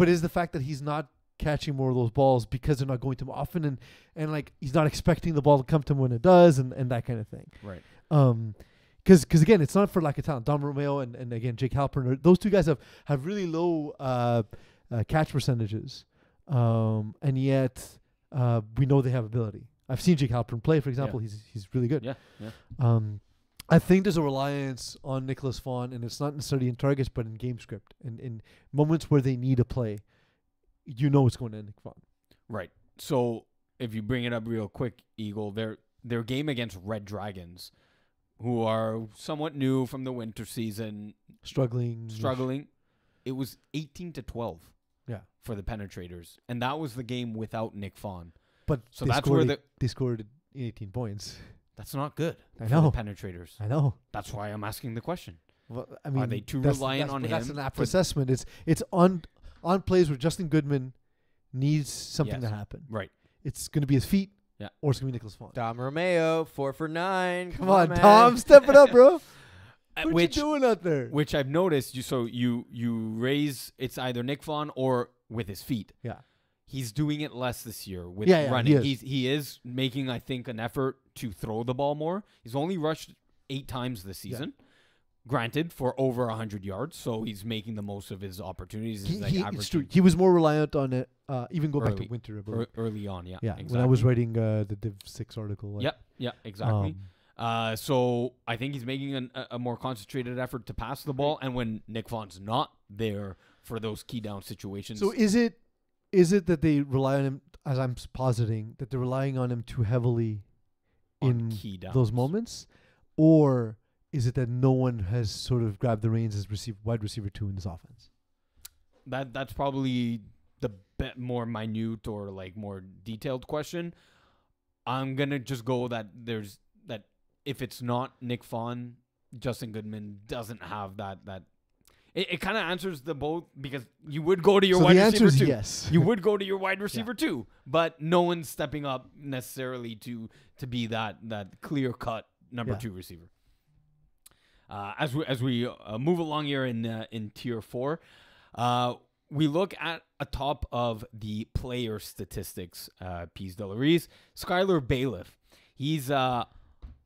S2: is the fact that he's not catching more of those balls because they're not going to him often and like he's not expecting the ball to come to him when it does and that kind of thing.
S3: Right.
S2: Because again, it's not for lack of talent. Dom Romeo and again Jake Halpern, those two guys have really low catch percentages, and yet we know they have ability. I've seen Jake Halpern play, for example.
S3: Yeah.
S2: He's really good.
S3: Yeah.
S2: I think there's a reliance on Nicholas Vaughn, and it's not necessarily in targets, but in game script and in moments where they need a play. It's going to Nick Vaughn.
S3: Right. So if you bring it up real quick, Eagle, their game against Red Dragons, who are somewhat new from the winter season,
S2: Struggling.
S3: it was 18-12.
S2: Yeah.
S3: For the penetrators, and that was the game without Nick Vaughn.
S2: But
S3: So that's where
S2: they scored 18 points.
S3: That's not good.
S2: I
S3: for
S2: know.
S3: the penetrators.
S2: I know.
S3: That's why I'm asking the question.
S2: Well, I mean,
S3: Are they too
S2: that's-
S3: reliant
S2: that's-
S3: on
S2: but
S3: him?
S2: That's an apt
S3: for-
S2: assessment. It's on plays where Justin Goodman needs something
S3: Yes.
S2: to happen.
S3: Right.
S2: It's going to be his feet,
S3: Yeah.
S2: or it's going to be Nicholas Vaughn.
S1: Dom Romeo, 4 for 9.
S2: Come on,
S1: man.
S2: Tom, step it up, bro. What
S3: Which
S2: you doing out there?
S3: Which I've noticed. You raise. It's either Nick Vaughn or with his feet.
S2: Yeah.
S3: He's doing it less this year with
S2: Yeah,
S3: running.
S2: he
S3: He is making, I think, an effort to throw the ball more. He's only rushed 8 times this season. Granted, for over 100 yards, so he's making the most of his opportunities. He's like
S2: it's true.
S3: averaging
S2: He was more reliant on it. Even go back to
S3: Early.
S2: winter. I believe.
S3: early on. Yeah.
S2: Yeah,
S3: Exactly.
S2: when I was writing the Div 6 article.
S3: Yeah. Exactly. So I think he's making a more concentrated effort to pass the ball, and when Nick Vaughn's not there for those key down situations.
S2: So is it that they rely on him, as I'm positing, that they're relying on him too heavily
S3: On
S2: in
S3: key downs.
S2: those moments, or is it that no one has sort of grabbed the reins as wide receiver 2 in this offense?
S3: That's probably the more minute or like more detailed question. I'm gonna just go that if it's not Nick Vaughn, Justin Goodman doesn't have that. It kind of answers the both, because you would go to your
S2: So
S3: wide
S2: the answer
S3: receiver
S2: is
S3: too.
S2: yes.
S3: You would go to your wide receiver too, but no one's stepping up necessarily to be that clear cut number 2 receiver. As we move along here in tier 4, we look at a top of the player statistics. Pease Delarice, Skylar Bailiff. He's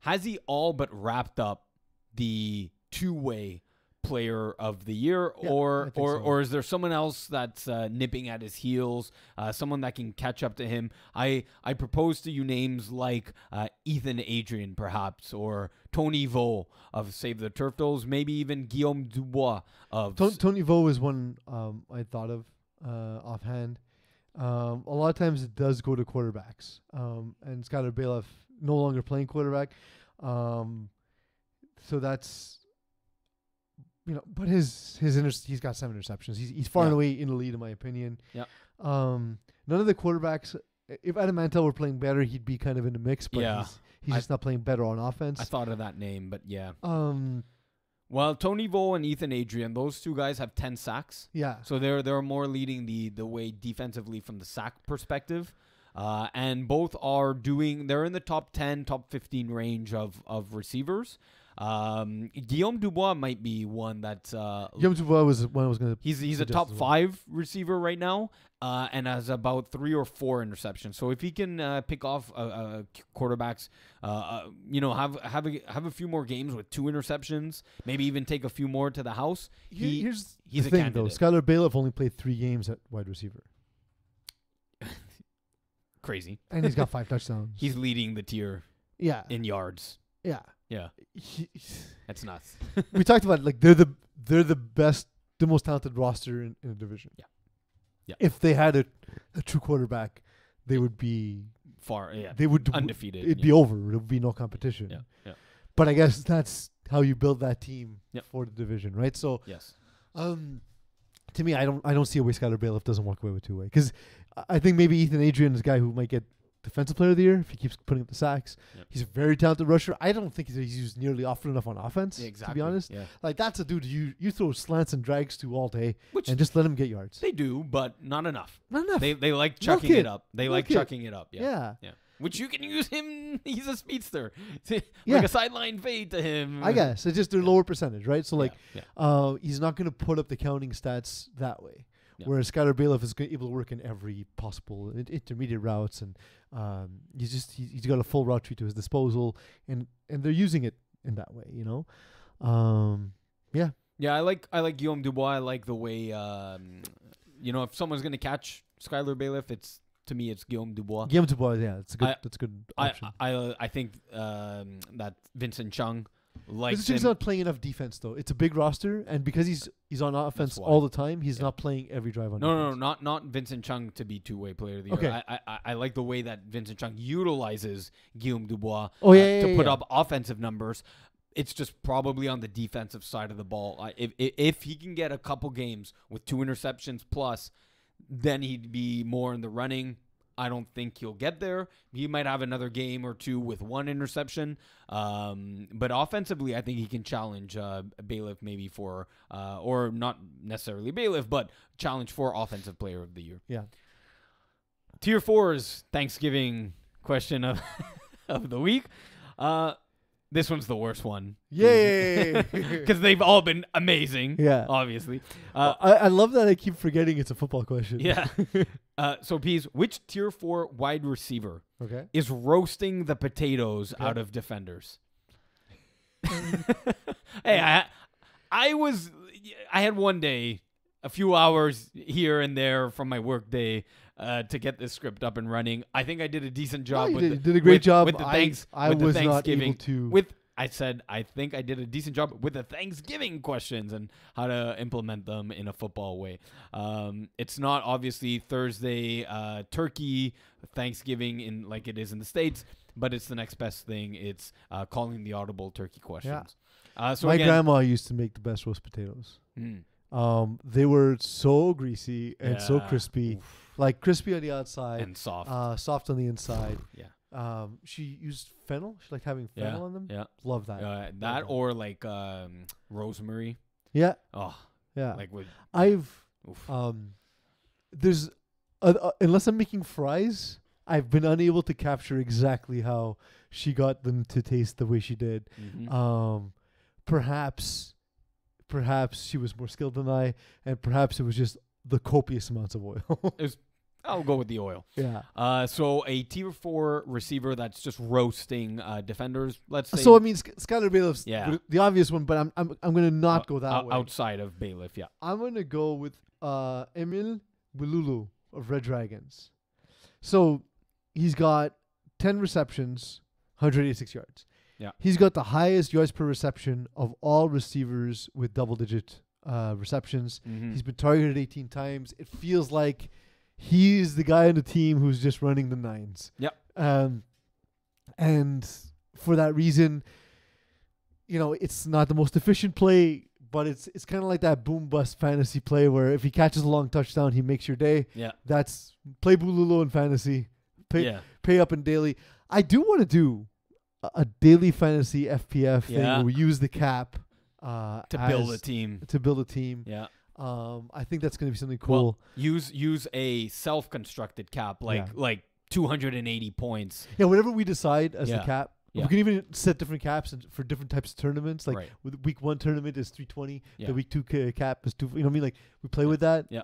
S3: has he all but wrapped up the 2-way player of the year,
S2: Yeah,
S3: or
S2: I think so.
S3: or is there someone else that's nipping at his heels, someone that can catch up to him? I propose to you names like Ethan Adrian, perhaps, or Tony Vo of Save the Turtles, maybe even Guillaume Dubois of
S2: Tony Vo is one I thought of offhand. A lot of times it does go to quarterbacks, and Skylar Bailiff no longer playing quarterback, so that's, but he's got 7 interceptions. He's far and away in the lead, in my opinion.
S3: Yeah.
S2: None of the quarterbacks. If Adam Mantel were playing better, he'd be kind of in the mix. But
S3: Yeah.
S2: he's just not playing better on offense.
S3: I thought of that name, but yeah.
S2: Well,
S3: Tony Vo and Ethan Adrian, those two guys have 10 sacks.
S2: yeah.
S3: So they're more leading the way defensively from the sack perspective. And both they're in the top 10, top 15 range of receivers. Guillaume Dubois might be one that
S2: Guillaume Dubois was one I was going to.
S3: he's a top 5 receiver right now, and has about 3 or 4 interceptions. So if he can pick off quarterbacks, have a few more games with 2 interceptions, maybe even take a few more to the house.
S2: Here's
S3: he's
S2: the
S3: a
S2: thing,
S3: candidate.
S2: though. Skylar Bailiff only played 3 games at wide receiver,
S3: Crazy.
S2: and he's got 5 touchdowns.
S3: He's leading the tier
S2: yeah,
S3: in yards.
S2: yeah.
S3: Yeah,
S2: He-
S3: that's nuts.
S2: we talked about, like, they're the best, the most talented roster in the division.
S3: Yeah. Yeah.
S2: If they had a true quarterback, they would be
S3: Far, yeah.
S2: they would
S3: Undefeated.
S2: It'd be over. There would be no competition.
S3: Yeah, yeah.
S2: But I guess that's how you build that team
S3: Yep.
S2: for the division, right? So,
S3: Yes.
S2: to me, I don't see a way Skylar Bailiff doesn't walk away with 2-way, because I think maybe Ethan Adrian is a guy who might get defensive player of the year if he keeps putting up the sacks.
S3: Yep.
S2: He's a very talented rusher. I don't think he's used nearly often enough on offense.
S3: Exactly.
S2: To be honest,
S3: Yeah.
S2: like, that's a dude you throw slants and drags to all day,
S3: Which
S2: and just let him get yards.
S3: they do, but not enough.
S2: Not enough.
S3: They like
S2: Milk
S3: chucking
S2: it.
S3: it up. They like
S2: Milk it.
S3: chucking it up. Yeah.
S2: yeah.
S3: Yeah. Which you can use him. He's a speedster. Like
S2: Yeah.
S3: a sideline fade to him.
S2: I guess it's just their lower percentage, right? So, like,
S3: Yeah.
S2: he's not going to put up the counting stats that way.
S3: Yeah.
S2: Whereas Skylar Bailiff is able to work in every possible intermediate routes, and he's got a full route tree to his disposal, and they're using it in that way, Yeah.
S3: Yeah, I like Guillaume Dubois. I like the way if someone's gonna catch Skylar Bailiff, it's Guillaume Dubois.
S2: Guillaume Dubois, yeah, that's a good option.
S3: I think that Vincent Chung likes
S2: Vincent Chung's
S3: him.
S2: not playing enough defense, though. It's a big roster, and because he's on offense
S3: why.
S2: all the time, he's
S3: Yeah.
S2: not playing every drive on
S3: No,
S2: defense.
S3: not Vincent Chung to be 2-way player of the year.
S2: Okay.
S3: I like the way that Vincent Chung utilizes Guillaume Dubois
S2: Oh, yeah,
S3: to
S2: yeah,
S3: put
S2: yeah.
S3: up offensive numbers. It's just probably on the defensive side of the ball. If he can get a couple games with 2 interceptions plus, then he'd be more in the running. I don't think he'll get there. He might have another game or 2 with 1 interception. But offensively, I think he can challenge Bailiff maybe for, or not necessarily Bailiff, but challenge for Offensive Player of the Year.
S2: Yeah.
S3: Tier 4's Thanksgiving question of of the week. This one's the worst one.
S2: Yay!
S3: Because they've all been amazing.
S2: Yeah.
S3: Obviously.
S2: I love that I keep forgetting it's a football question.
S3: Yeah. So, Pease, which Tier 4 wide receiver
S2: Okay.
S3: is roasting the potatoes
S2: Okay.
S3: out of defenders? Hey, I had one day, a few hours here and there from my work day, to get this script up and running. I think I did a decent
S2: No,
S3: job.
S2: you did a great job.
S3: With the
S2: I
S3: with the
S2: was not
S3: Thanksgiving.
S2: able to.
S3: I said I think I did a decent job with the Thanksgiving questions and how to implement them in a football way. It's not obviously Thursday turkey Thanksgiving in like it is in the States, but it's the next best thing. It's calling the audible turkey questions. So
S2: My
S3: again,
S2: grandma used to make the best roast potatoes. They were so greasy and so
S3: Yeah.
S2: crispy,
S3: Oof.
S2: like crispy on the outside,
S3: and soft.
S2: soft on the inside.
S3: Yeah.
S2: She used fennel. She liked having
S3: Yeah.
S2: fennel on them.
S3: Yeah.
S2: Love that.
S3: That
S2: that.
S3: or like rosemary.
S2: Yeah,
S3: Oh,
S2: yeah.
S3: like with
S2: I've
S3: oof.
S2: there's unless I'm making fries, I've been unable to capture exactly how she got them to taste the way she did.
S3: Mhm.
S2: Perhaps she was more skilled than I, and perhaps it was just the copious amounts of oil.
S3: I'll go with the oil.
S2: Yeah.
S3: So a tier 4 receiver that's just roasting defenders. Let's say.
S2: So I mean, Skylar Bailiff's
S3: Yeah.
S2: the obvious one, but I'm gonna not go that way.
S3: outside of bailiff. Yeah.
S2: I'm gonna go with Emil Bululu of Red Dragons. So he's got 10 receptions, 186 yards.
S3: Yeah.
S2: He's got the highest yards per reception of all receivers with double-digit receptions.
S3: Mhm.
S2: He's been targeted 18 times. It feels like he's the guy on the team who's just running the nines.
S3: Yep.
S2: And for that reason, it's not the most efficient play, but it's kind of like that boom bust fantasy play where if he catches a long touchdown, he makes your day.
S3: Yeah.
S2: That's play Bululu in fantasy, pay up in daily. I do want to do a daily fantasy FPF thing
S3: Yeah.
S2: where we use the cap
S3: to build a team.
S2: To build a team.
S3: Yeah.
S2: I think that's going to be something cool.
S3: Well, use a self-constructed cap like 280 points.
S2: Yeah, whatever we decide as the
S3: Yeah.
S2: cap.
S3: Yeah.
S2: We can even set different caps for different types of tournaments. Like
S3: Right.
S2: with week 1 tournament is 320.
S3: Yeah.
S2: The week 2 cap is 2. You know what I mean? Like we play with that.
S3: Yeah.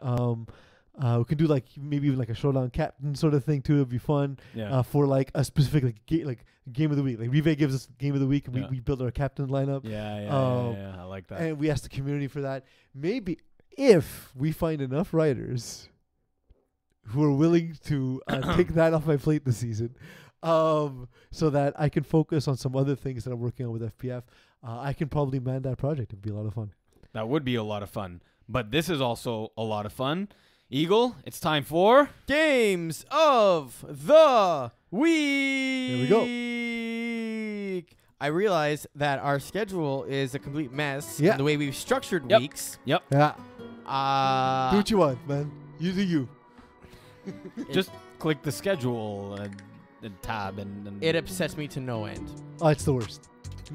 S2: We can do like maybe even like a showdown captain sort of thing too. It'd be fun.
S3: Yeah.
S2: For like a specific game of the week. Like Rive gives us game of the week, and
S3: Yeah.
S2: we build our captain lineup.
S3: Yeah. I like that.
S2: And we ask the community for that. Maybe if we find enough writers who are willing to take that off my plate this season, so that I can focus on some other things that I'm working on with FPF, I can probably man that project. It'd be a lot of fun.
S3: That would be a lot of fun. But this is also a lot of fun. Eagle, it's time for
S1: Games of the Week.
S2: Here we go.
S1: I realize that our schedule is a complete mess.
S2: Yeah.
S1: in the way we've structured
S3: Yep.
S1: weeks.
S2: Yeah. Do what you want, man. You do you.
S3: just click the schedule and tab and
S1: It upsets me to no end.
S2: Oh, it's the worst.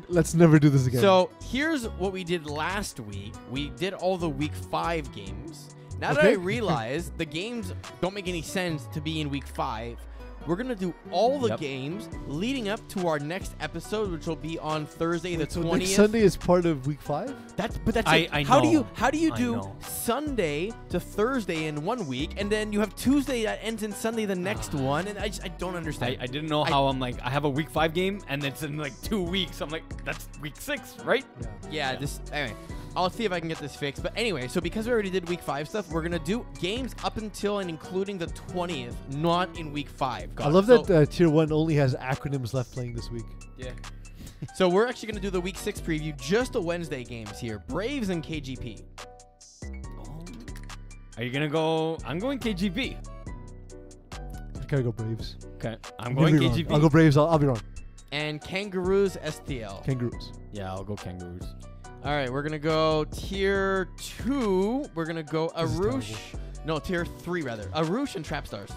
S2: Let's never do this again.
S1: So here's what we did last week. We did all the week 5 games. Now that
S2: Okay.
S1: I realize the games don't make any sense to be in week 5, we're going to do all the
S3: Yep.
S1: games leading up to our next episode, which will be on Thursday the
S2: so
S1: 20th.
S2: next Sunday is part of week 5?
S1: That's
S3: I-
S1: it.
S3: I
S1: How do you
S3: know. I
S1: do
S3: know.
S1: Sunday to Thursday in one week, and then you have Tuesday that ends in Sunday the next one, and I don't understand.
S3: I didn't know how I'm like I have a week 5 game and it's in like 2 weeks. I'm like that's week 6, right?
S1: Yeah, this anyway. I'll see if I can get this fixed. But anyway, so because we already did week 5 stuff, we're gonna do games up until and including the 20th, not in week 5.
S2: I love that Tier 1 only has acronyms left playing this week.
S1: Yeah. So we're actually gonna do the week 6 preview, just the Wednesday games here. Braves and KGP.
S3: Are you gonna go? I'm going KGP.
S2: I gotta go Braves.
S3: Okay, I'm
S2: You'll
S3: going
S2: be wrong.
S3: KGP.
S2: I'll go Braves. I'll be wrong.
S1: And Kangaroos STL.
S2: Kangaroos.
S3: Yeah, I'll go Kangaroos.
S1: All right, we're gonna go tier 2. We're gonna go
S2: This is
S1: Arush. No, tier 3 rather. Arush and Trap Stars.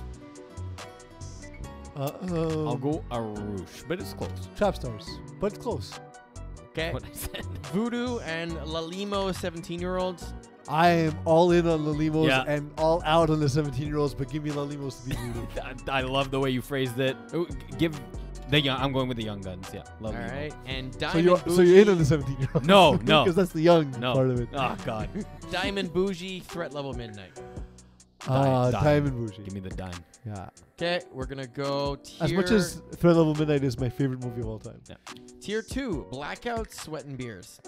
S3: I'll go Arush, but it's close.
S2: Trap Stars, but it's close.
S1: Okay.
S3: What I said.
S1: Voodoo and Lalimo 17-year-olds.
S2: I am all in on Lalimos
S3: Yeah.
S2: and all out on the 17-year-olds, but give me Lalimos to beat Voodoo.
S3: I love the way you phrased it. Ooh, give the young. I'm going with the young guns. Yeah, love
S1: All
S3: you.
S1: right. And
S2: So
S1: Diamond
S2: you're in on
S1: Bougie.
S2: the 17-year-olds.
S3: No, no.
S2: Because that's the young
S3: No.
S2: part of it.
S3: Oh God.
S1: Diamond Bougie, Threat Level Midnight.
S3: Dime.
S2: Diamond Bougie.
S3: Give me the dime.
S2: Yeah.
S1: Okay, we're gonna go tier.
S2: As much as Threat Level Midnight is my favorite movie of all time.
S1: tier 2, Blackout, Sweat and Beers.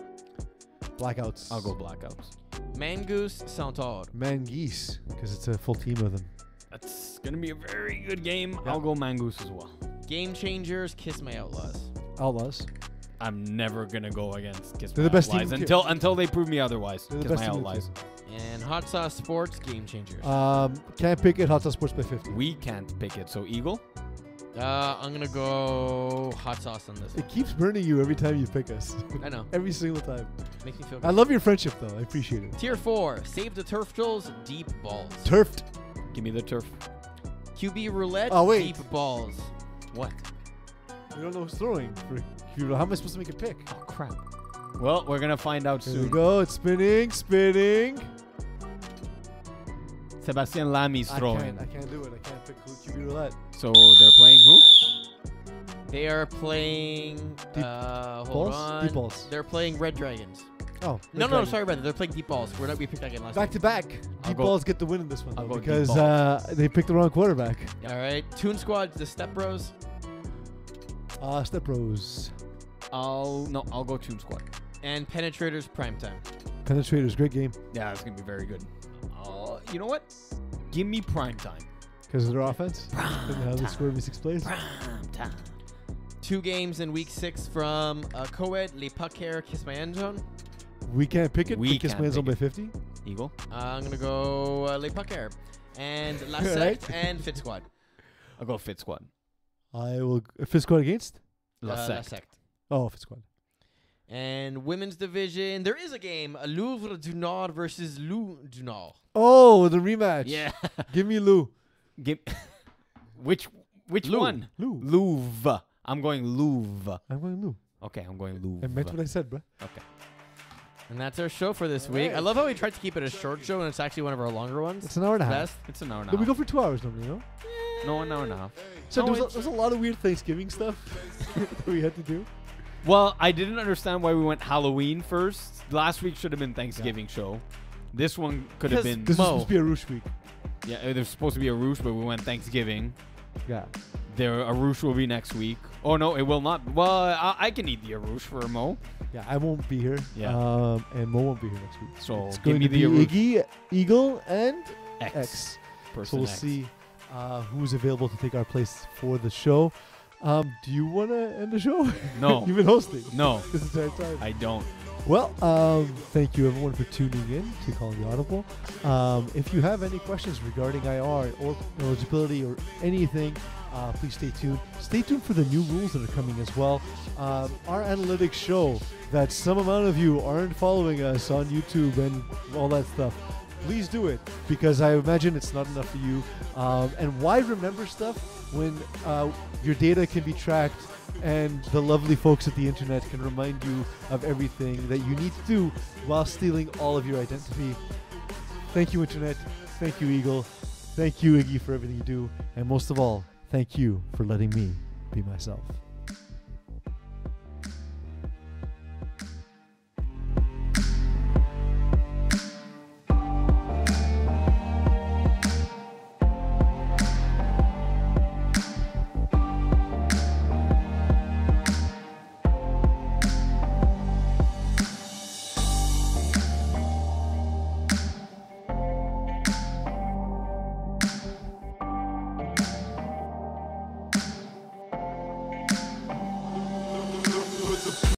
S2: Blackouts.
S3: I'll go Blackouts.
S1: Mangoose, Centaur.
S2: Man Geese, because it's a full team of them.
S3: That's gonna be a very good game.
S2: Yeah.
S3: I'll go Mongoose as well.
S1: Game Changers, Kiss My Outlaws.
S2: Outlaws.
S3: I'm never gonna go against Kiss
S2: They're
S3: My
S2: the best team
S3: Outlaws
S2: in Ki-
S3: until they prove me otherwise.
S2: They're the
S3: Kiss
S2: best
S3: My
S2: team in
S3: Outlaws.
S1: And Hot Sauce Sports, Game Changers.
S2: Can't pick it. Hot Sauce Sports by 50.
S3: We can't pick it. So Eagle.
S1: I'm gonna go Hot Sauce on this
S2: It
S1: one.
S2: keeps burning you every time you pick us.
S1: I know.
S2: Every single time.
S1: Makes me feel
S2: I
S1: good.
S2: love your friendship, though. I appreciate it.
S1: Tier 4, Save the Turf Trolls, Deep Balls.
S2: Turfed.
S3: Give me the turf.
S1: QB Roulette,
S2: Oh, wait.
S1: Deep Balls. What?
S2: We don't know who's throwing. How am I supposed to make a pick?
S3: Oh crap. Well, we're gonna find out
S2: Here we
S3: soon.
S2: go. It's spinning, spinning.
S3: Sebastian Lami's throwing.
S2: I can't do it. I can't pick QB roulette.
S3: So they're playing who?
S1: They are playing.
S2: Deep
S1: Hold
S2: balls?
S1: on.
S2: Deep balls.
S1: They're playing Red Dragons.
S2: Oh.
S1: No,
S2: Red
S1: no,
S2: Dragon.
S1: sorry about that. They're playing Deep Balls. We picked that game last
S2: Back to back.
S3: I'll
S2: Deep
S3: go-
S2: balls get the win in this one,
S3: I'll
S2: though,
S3: go deep
S2: because
S3: balls.
S2: they picked the wrong quarterback.
S1: week. All right. Toon Squad, the Step Bros.
S2: Step Bros.
S3: I'll go Toon Squad.
S1: And Penetrators Primetime.
S2: Penetrators, great game
S3: Yeah, it's gonna be very good. You know what? Give me prime time.
S2: because of their offense and how they score every 6 plays.
S3: Prime time.
S1: 2 games in week 6 from Coed, Les Paquers, Kiss My End Zone.
S2: We can't pick it.
S3: We
S2: Kiss
S3: can't
S2: Man's on
S3: pick
S2: by 50.
S3: Eagle.
S1: I'm gonna go Les Paquers. And La
S2: Right.
S1: Secte and Fit Squad.
S3: I'll go Fit Squad.
S2: I will. Fifth squad against?
S3: La
S1: La
S3: Secte.
S1: Secte.
S2: Oh, fifth squad.
S1: And women's division, there is a game, Louvre du Nord versus Loup du Nord.
S2: Oh, the rematch.
S3: Yeah.
S2: Give me Lou.
S3: Give which
S1: Lou.
S3: one?
S2: Lou.
S3: Louvre. I'm going Louvre.
S2: I'm going Lou.
S3: Okay, I'm going Louvre.
S2: I meant what I said, bro.
S3: Okay.
S1: And that's our show for this week. I
S2: Alright.
S1: love how we tried to keep it a short show, and it's actually one of our longer ones.
S2: It's an hour and a half.
S1: Best.
S3: It's an hour and a
S2: But we
S3: half.
S2: go for 2 hours normally, you know?
S3: No, an hour and a half.
S2: So
S3: No,
S2: there was a lot of weird Thanksgiving stuff that we had to do.
S3: Well, I didn't understand why we went Halloween first. Last week should have been Thanksgiving show. This one could have
S1: Because
S3: been.
S2: This was
S1: Mo.
S2: supposed to be a Roosh week.
S3: Yeah, there's supposed to be a Roosh, but we went Thanksgiving.
S2: Yeah.
S3: A Roosh will be next week. Oh no, it will not. Well, I can eat the Roosh for Mo.
S2: Yeah, I won't be here.
S3: Yeah.
S2: And Mo won't be here next week.
S3: So
S2: It's
S3: give
S2: going
S3: me
S2: to
S3: the
S2: be
S3: Arush.
S2: Iggy, Eagle, and
S3: X.
S2: X. So
S3: Person
S2: we'll
S3: X.
S2: see who's available to take our place for the show. Do you want to end the show?
S3: No.
S2: You've been hosting.
S3: No,
S2: This is our time.
S3: I don't.
S2: Well, thank you everyone for tuning in to Calling the Audible. If you have any questions regarding IR or eligibility or anything, please stay tuned. Stay tuned for the new rules that are coming as well. Our analytics show that some amount of you aren't following us on YouTube and all that stuff. Please do it, because I imagine it's not enough for you. And why remember stuff when your data can be tracked and the lovely folks at the internet can remind you of everything that you need to do while stealing all of your identity. Thank you, Internet. Thank you, Eagle. Thank you, Iggy, for everything you do. And most of all, thank you for letting me be myself.